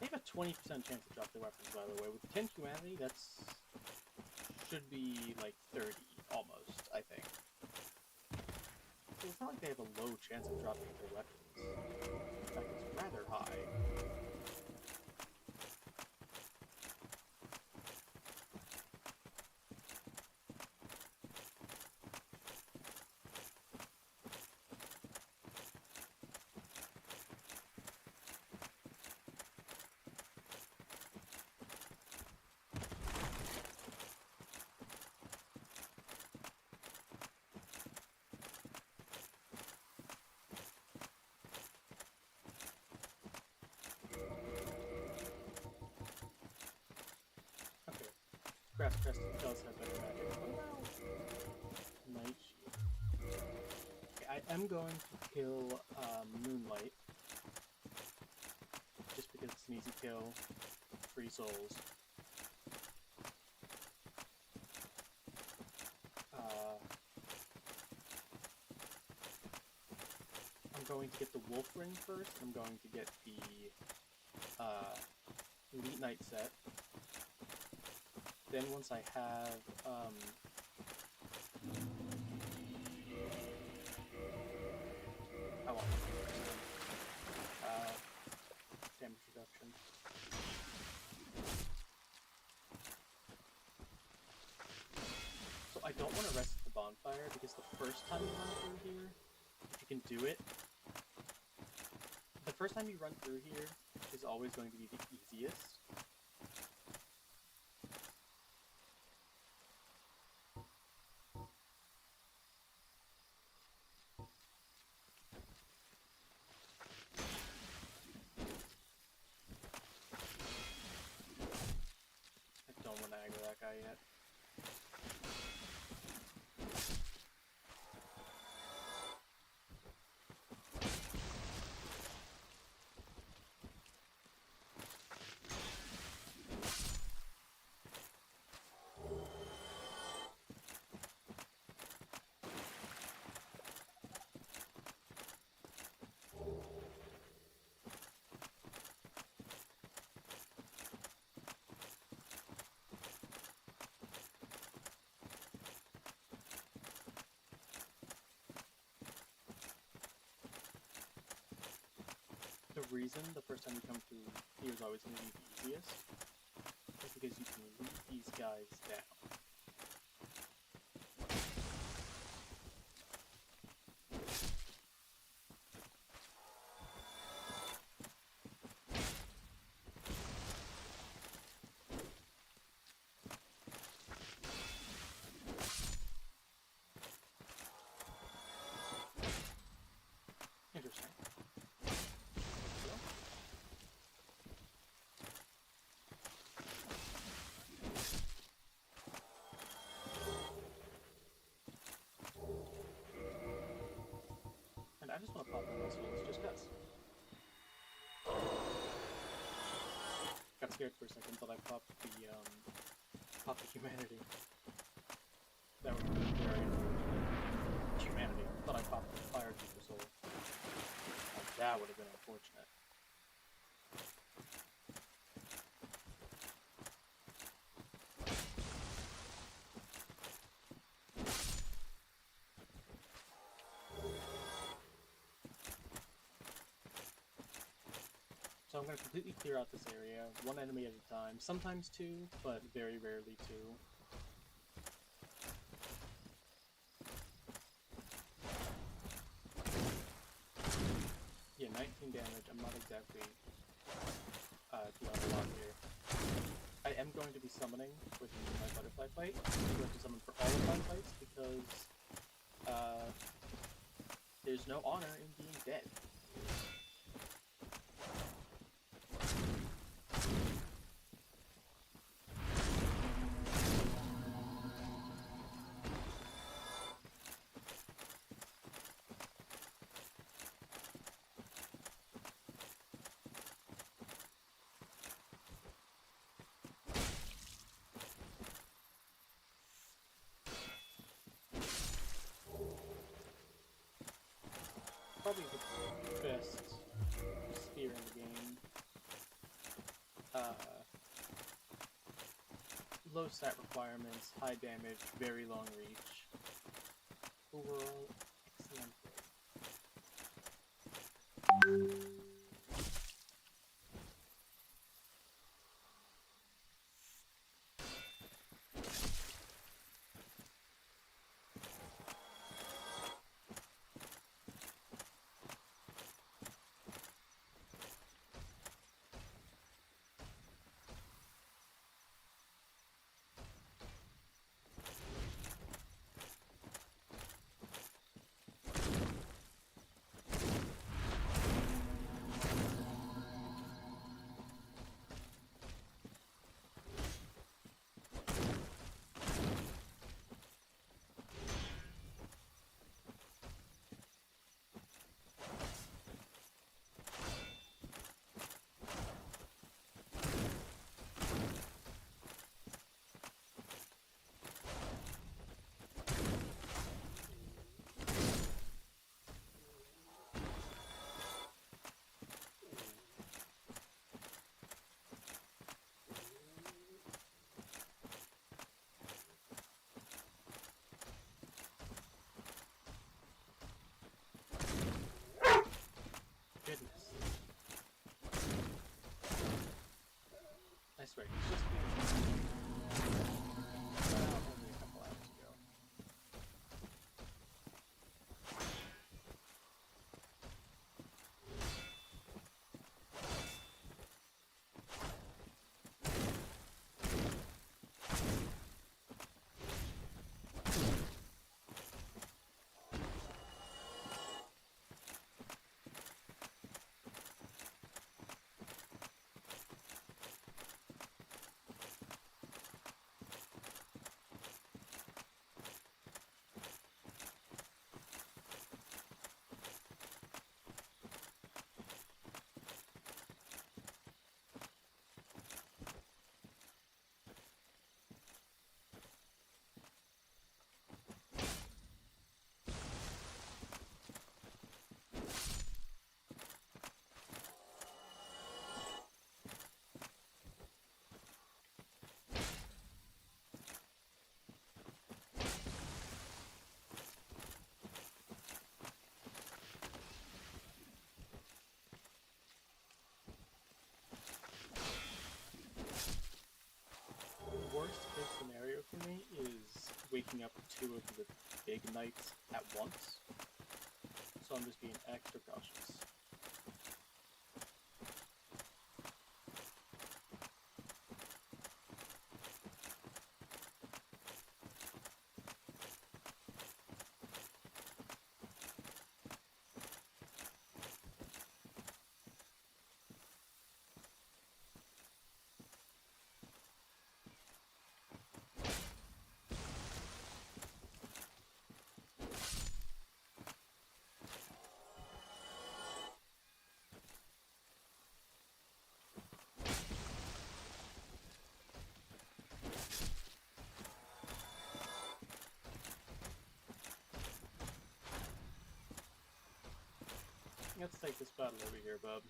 Speaker 1: They have a 20% chance to drop their weapons, by the way. With 10 humanity, that's should be like 30, almost, I think. So it's not like they have a low chance of dropping their weapons. In fact, it's rather high. Grass Crest does have better magic. What about Night Shield? Okay, I am going to kill Moonlight, just because it's an easy kill, 3 souls. I'm going to get the Wolf Ring first. I'm going to get the Elite Knight set. Then once I have, I want damage reduction. So I don't want to rest at the bonfire, because the first time you run through here, if you can do it, the first time you run through here is always going to be the easiest. That guy yet. the reason the first time you come to here is always going to be the easiest is because you can lead these guys down. Interesting. And I just want to pop on those ones just cuz. Got scared for a second, but I popped the humanity. That would be very unfortunate. Humanity, but I popped the fire keeper soul. That would have been unfortunate. So I'm going to completely clear out this area, one enemy at a time, sometimes two, but very rarely two. Yeah, 19 damage, I'm not exactly doing a lot here. I am going to be summoning with my butterfly fight. I'm going to summon for all of my fights because there's no honor in being dead. Probably the best spear in the game. Low stat requirements, high damage, very long reach. Overall, excellent build. Goodness. I swear, he's just being... only a couple hours ago. bring up 2 of the big knights at once, so I'm just being extra cautious. Let's take this battle over here, bub.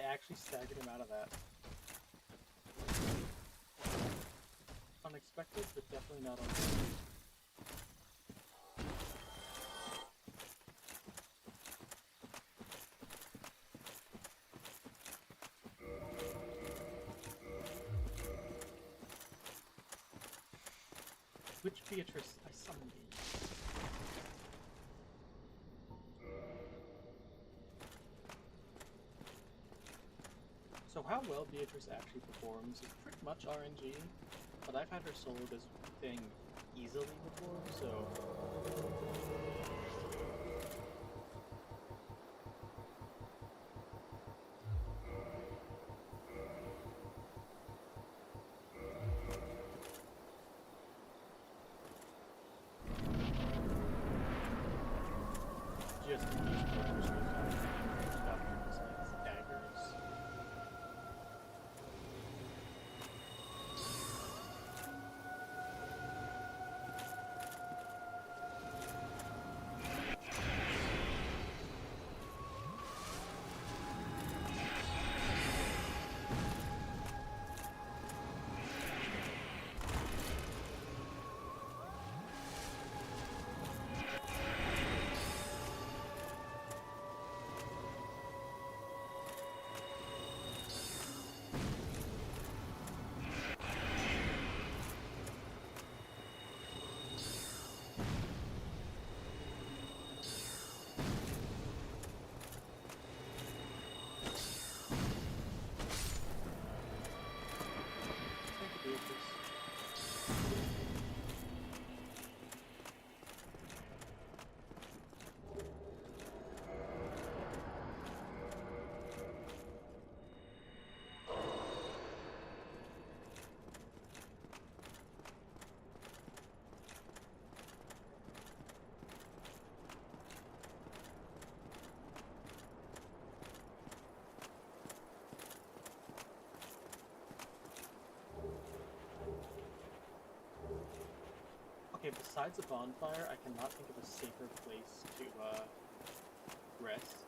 Speaker 1: Actually staggered him out of that. Unexpected, but definitely not unexpected. Which Beatrice I summoned you? So how well Beatrice actually performs is pretty much RNG, but I've had her solo this thing easily before, so... Just in case Beatrice goes down, besides daggers. Okay, besides a bonfire, I cannot think of a safer place to rest.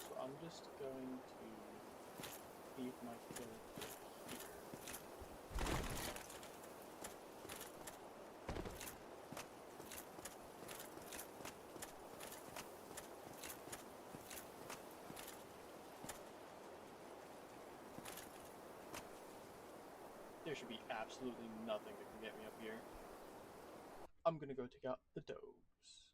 Speaker 1: So I'm just going to leave my character here. There should be absolutely nothing that can get me up here. I'm gonna go take out the dogs.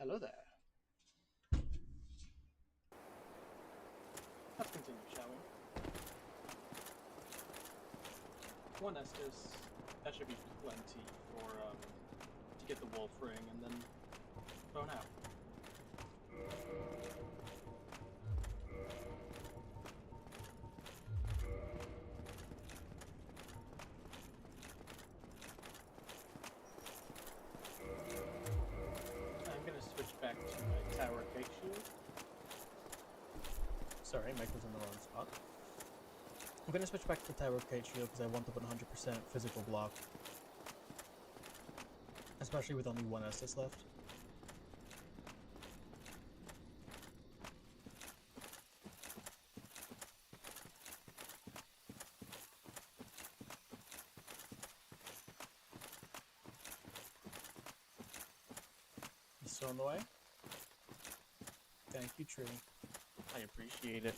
Speaker 1: Hello there. Let's continue, shall we? One Estus, that should be plenty for to get the wolf ring and then bone out. I'm gonna switch back to my tower cake shield. Sorry, Mike was in the wrong spot. I'm gonna switch back to the tower cake shield because I want the 100% physical block. Especially with only one Estus left. You still on the way? Thank you, Tree. I appreciate it.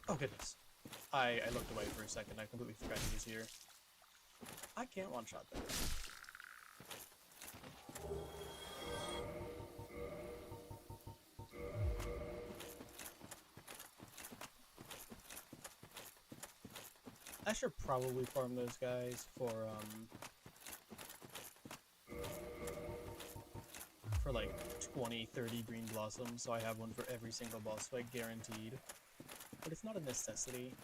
Speaker 1: Oh goodness. I looked away for a second. I completely forgot he was here. I can't one-shot that. I should probably farm those guys for like 20, 30 green blossoms, so I have one for every single boss fight guaranteed. But it's not a necessity.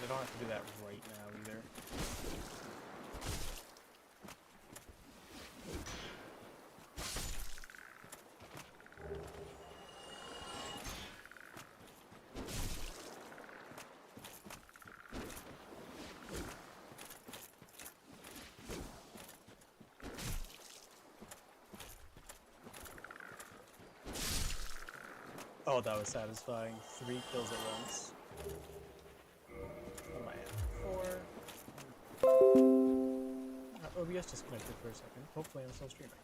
Speaker 1: I don't have to do that right now either. Oh, that was satisfying. 3 kills at once. What am I at? 4. OBS disconnected for a second. Hopefully I'm still streaming.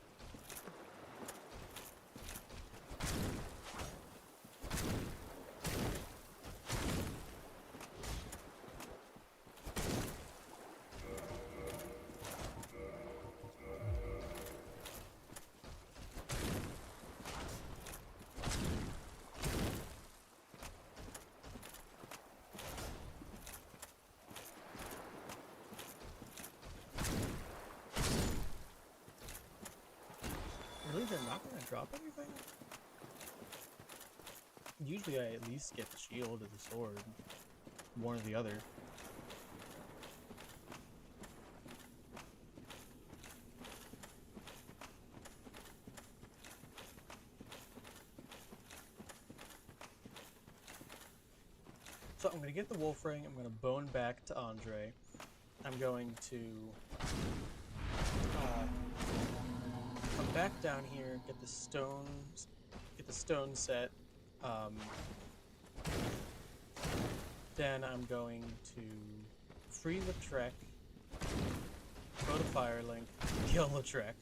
Speaker 1: Really, they're not going to drop anything? Usually I at least get the shield or the sword. One or the other. So I'm going to get the wolf ring, I'm going to bone back to Andre. I'm going to come back down here, get the stone set. Then I'm going to free the Trek, go to Firelink, kill the Trek,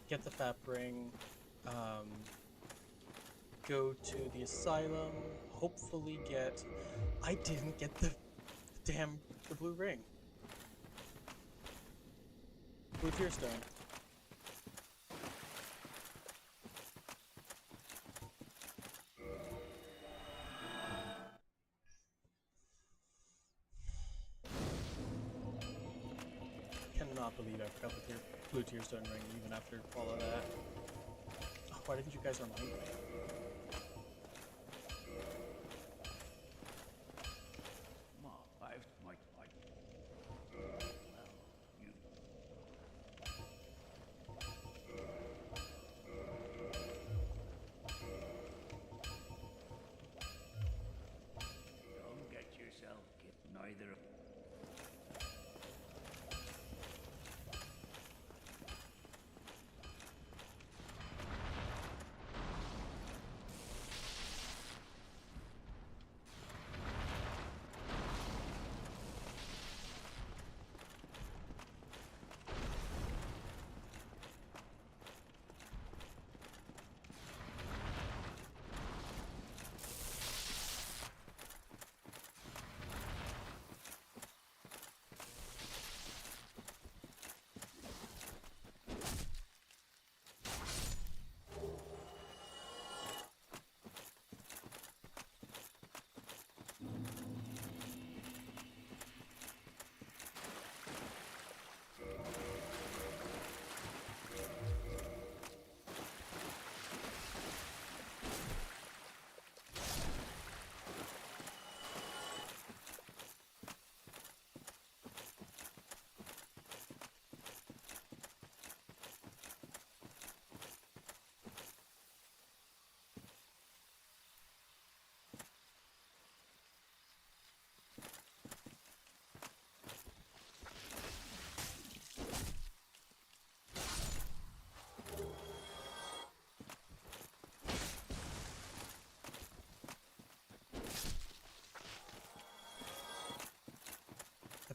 Speaker 1: get the Fap ring, go to the Asylum, hopefully get... I didn't get the blue ring. Blue Tear Stone. Cannot believe I forgot the Blue Tear Stone ring even after all of that. Oh, why didn't you guys remind me?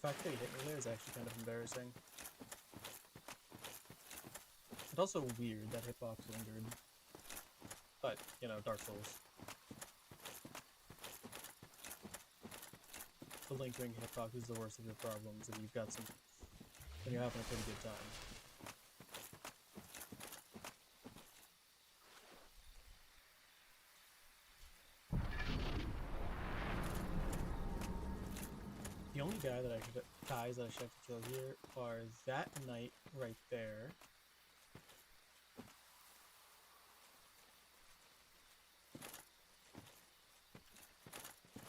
Speaker 1: fact that he hit me there is actually kind of embarrassing. It's also weird that hitbox lingered. But, you know, Dark Souls. The lingering hitbox is the worst of your problems if you've got some... when you're having a pretty good time. The only guys that I should have to kill here are that knight right there.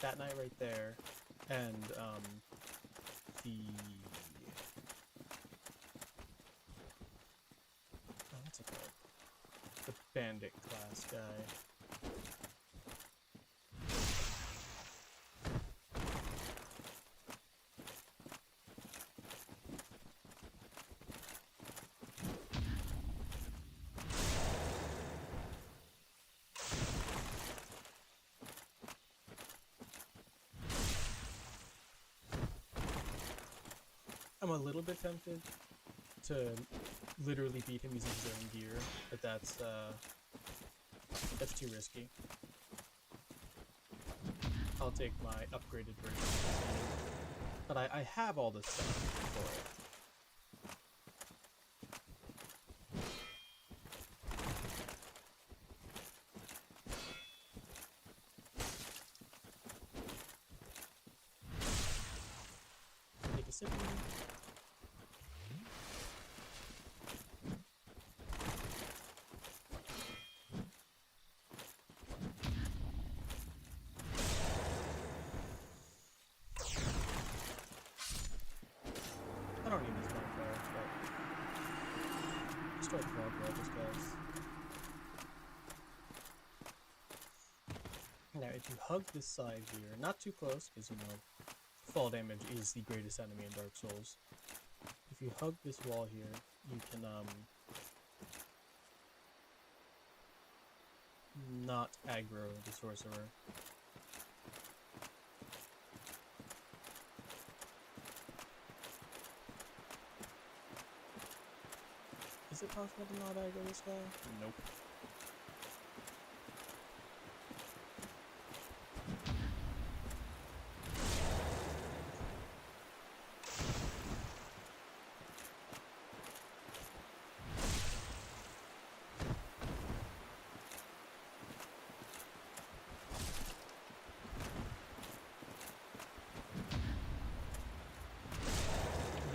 Speaker 1: That knight right there, and the what's it called? The bandit class guy. I'm a little bit tempted to literally beat him using his own gear, but that's too risky. I'll take my upgraded version of this game, but I have all the stuff for it. Take a sip. I don't need this bonfire, but destroy the fog wall just cause. Now, if you hug this side here, not too close, because you know, fall damage is the greatest enemy in Dark Souls. If you hug this wall here, you can not aggro the sorcerer. Is it possible to not aggro this guy? Nope.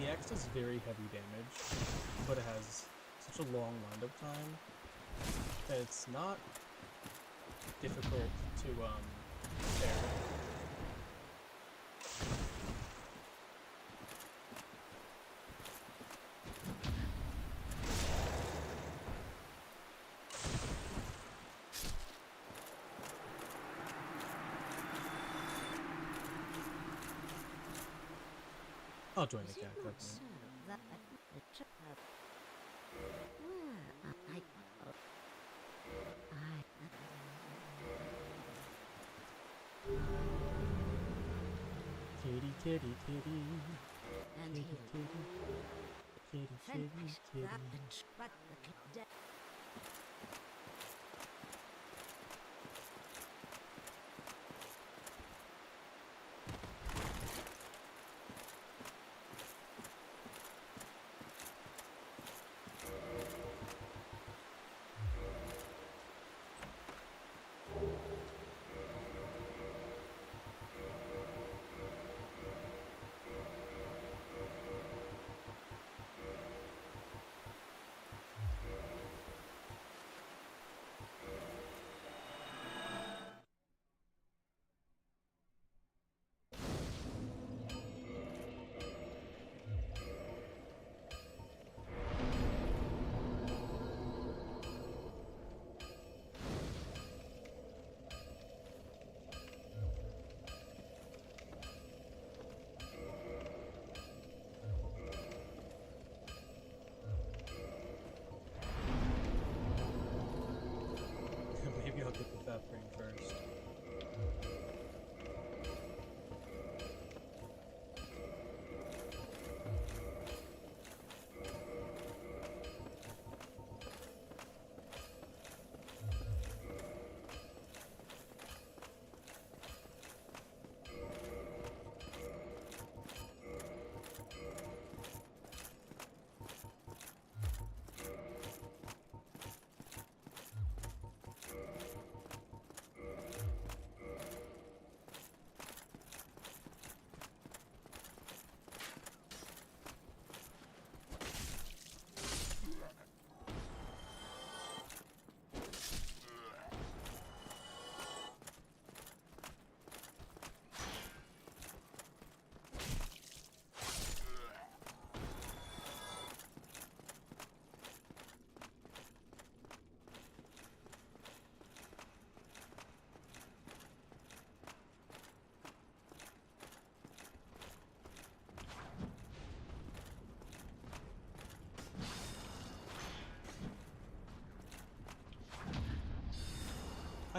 Speaker 1: The X does very heavy damage, but it has such a long windup time that it's not difficult to parry. I'll join the cat club. Kitty, kitty, kitty.
Speaker 2: And
Speaker 1: Kitty, kitty. Kitty, kitty, kitty.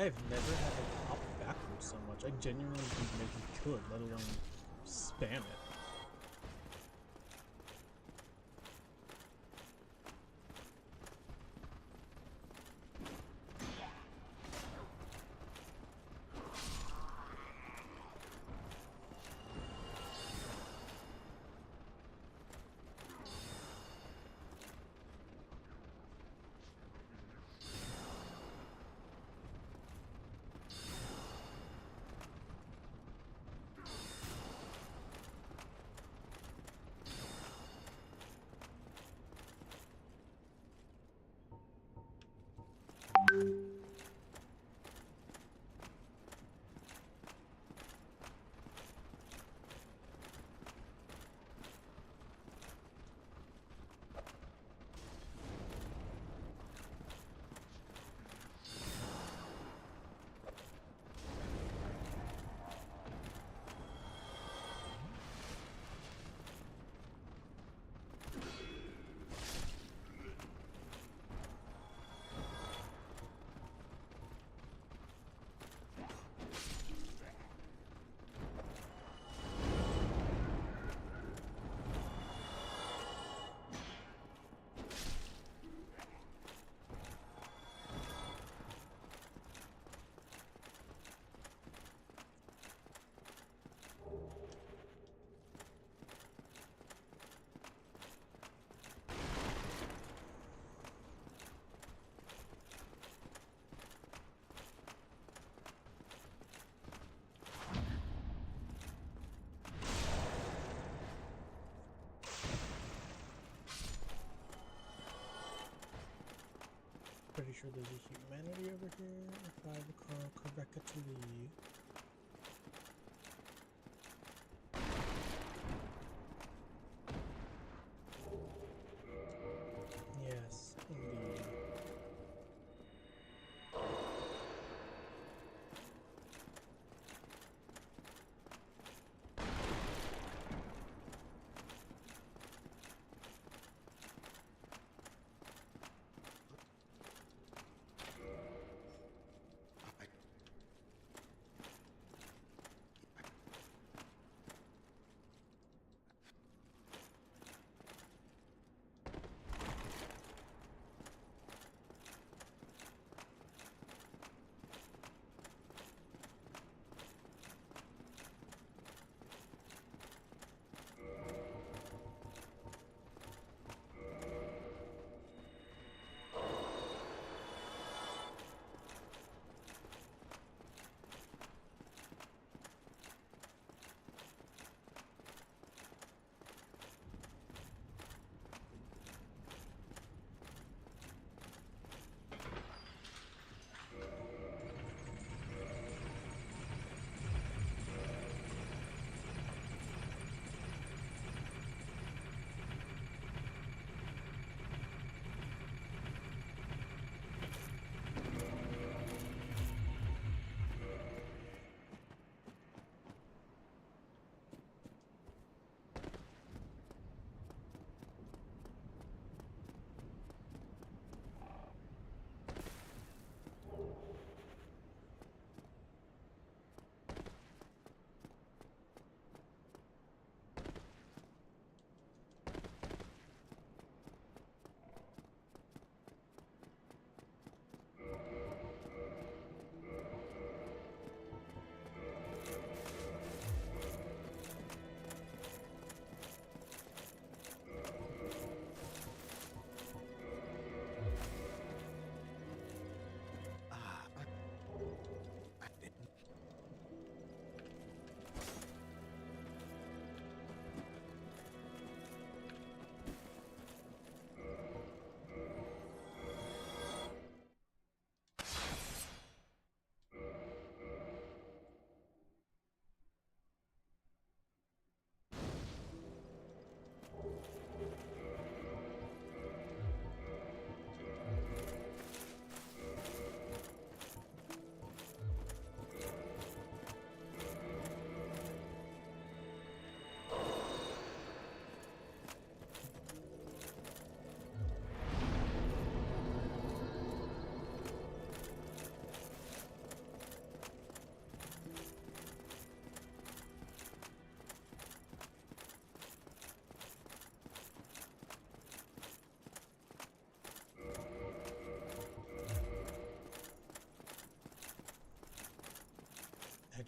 Speaker 1: I've never had it pop backwards so much. I genuinely didn't think it could, let alone spam it. Pretty sure there's a humanity over here, if I recall correctly. Yes, indeed.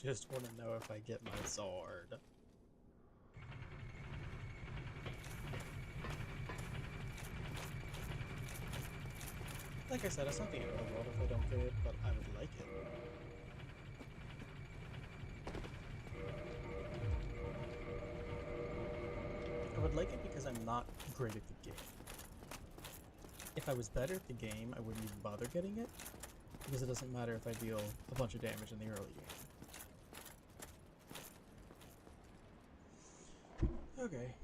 Speaker 1: just want to know if I get my sword. Like I said, it's not the end of the world if I don't get it, but I would like it. I would like it because I'm not great at the game. If I was better at the game, I wouldn't even bother getting it, because it doesn't matter if I deal a bunch of damage in the early game. Okay,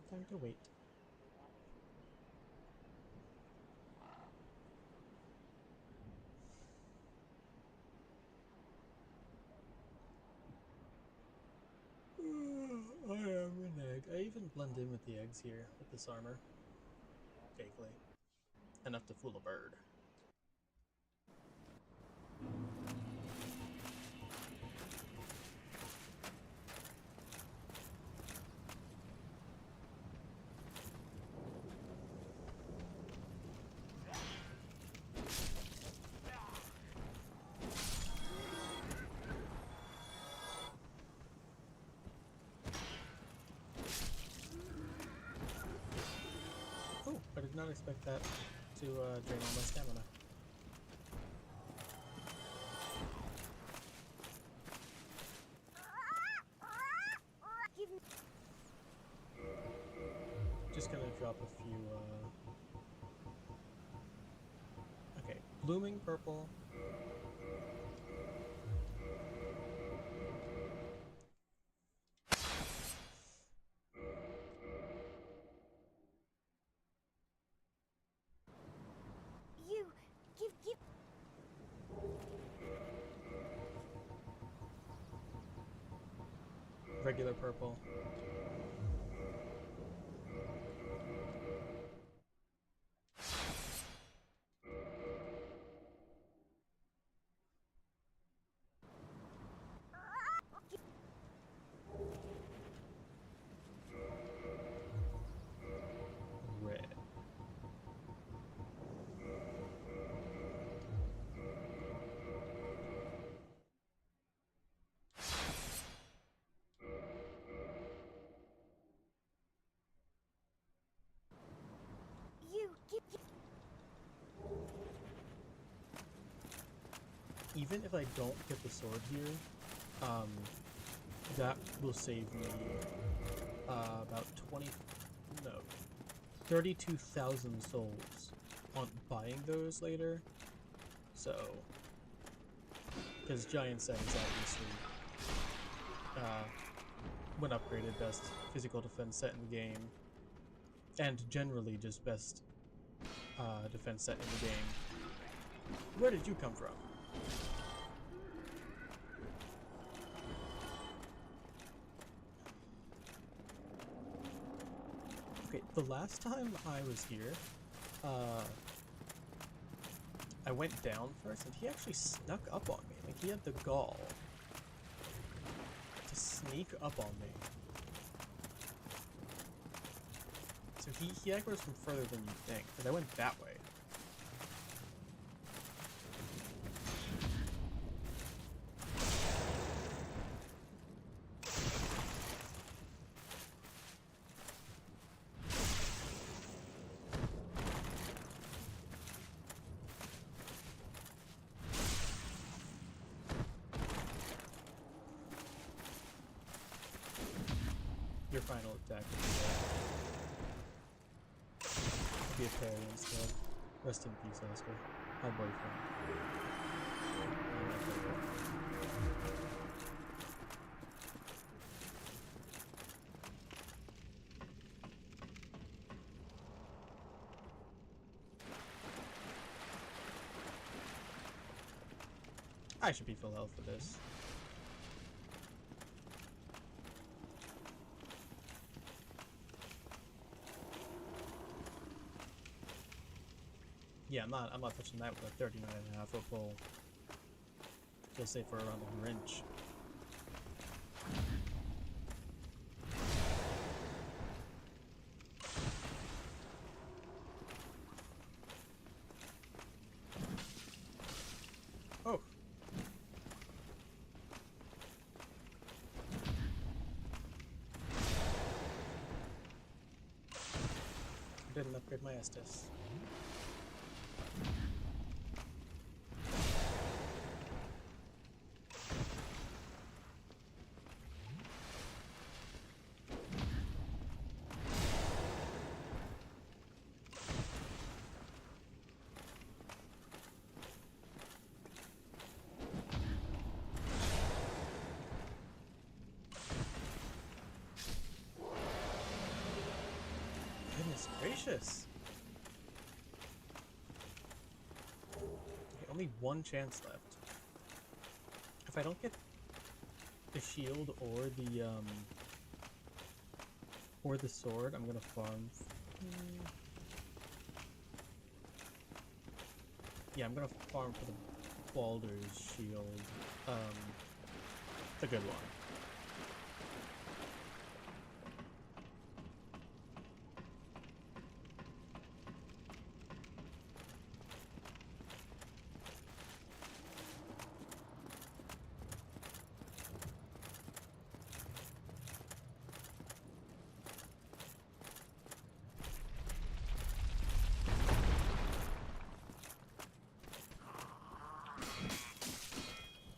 Speaker 1: time to wait. I am an egg. I even blend in with the eggs here with this armor. Vaguely. Enough to fool a bird. Oh, I did not expect that to drain all my stamina. Just gonna drop a few, okay, blooming purple.
Speaker 8: Give.
Speaker 1: Regular purple. Red.
Speaker 8: Give.
Speaker 1: Even if I don't get the sword here, that will save me about 32,000 souls on buying those later. So, because Giant Set is obviously when upgraded, best physical defense set in the game, and generally just best defense set in the game. Where did you come from? Okay, the last time I was here, I went down first, and he actually snuck up on me. Like, he had the gall to sneak up on me. So he aggroes from further than you'd think, because I went that way. Your final attack will be a parry instead. Rest in peace, Oscar. My boyfriend. I should be full health for this. Yeah, I'm not touching that with a 39.5-foot pole. Feel safer around the wrench. Oh. didn't upgrade my Estus. Goodness gracious. Okay, only one chance left. If I don't get the shield or the sword, I'm gonna farm. Yeah, I'm gonna farm for the Baldur's shield. The good one.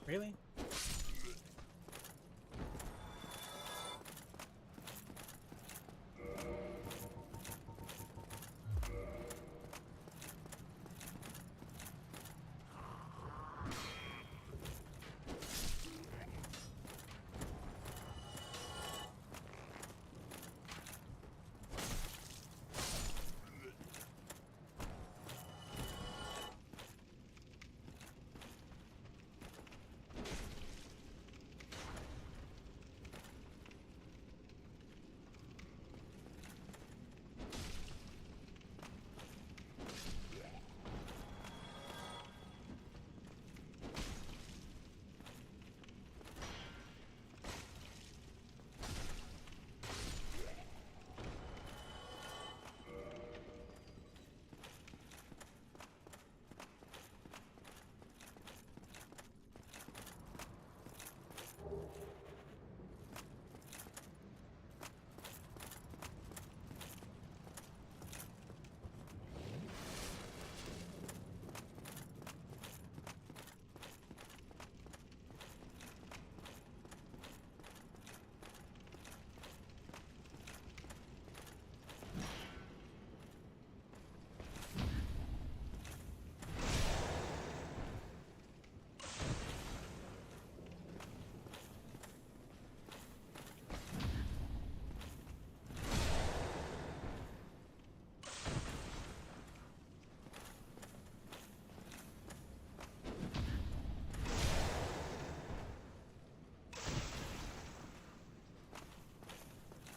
Speaker 1: Really?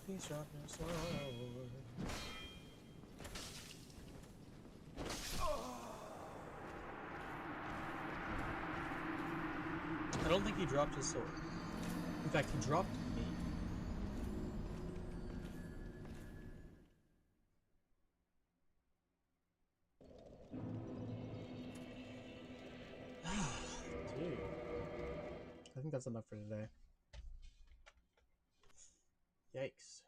Speaker 1: Please drop your sword. I don't think he dropped his sword. In fact, he dropped me. Dude. I think that's enough for today. Yikes.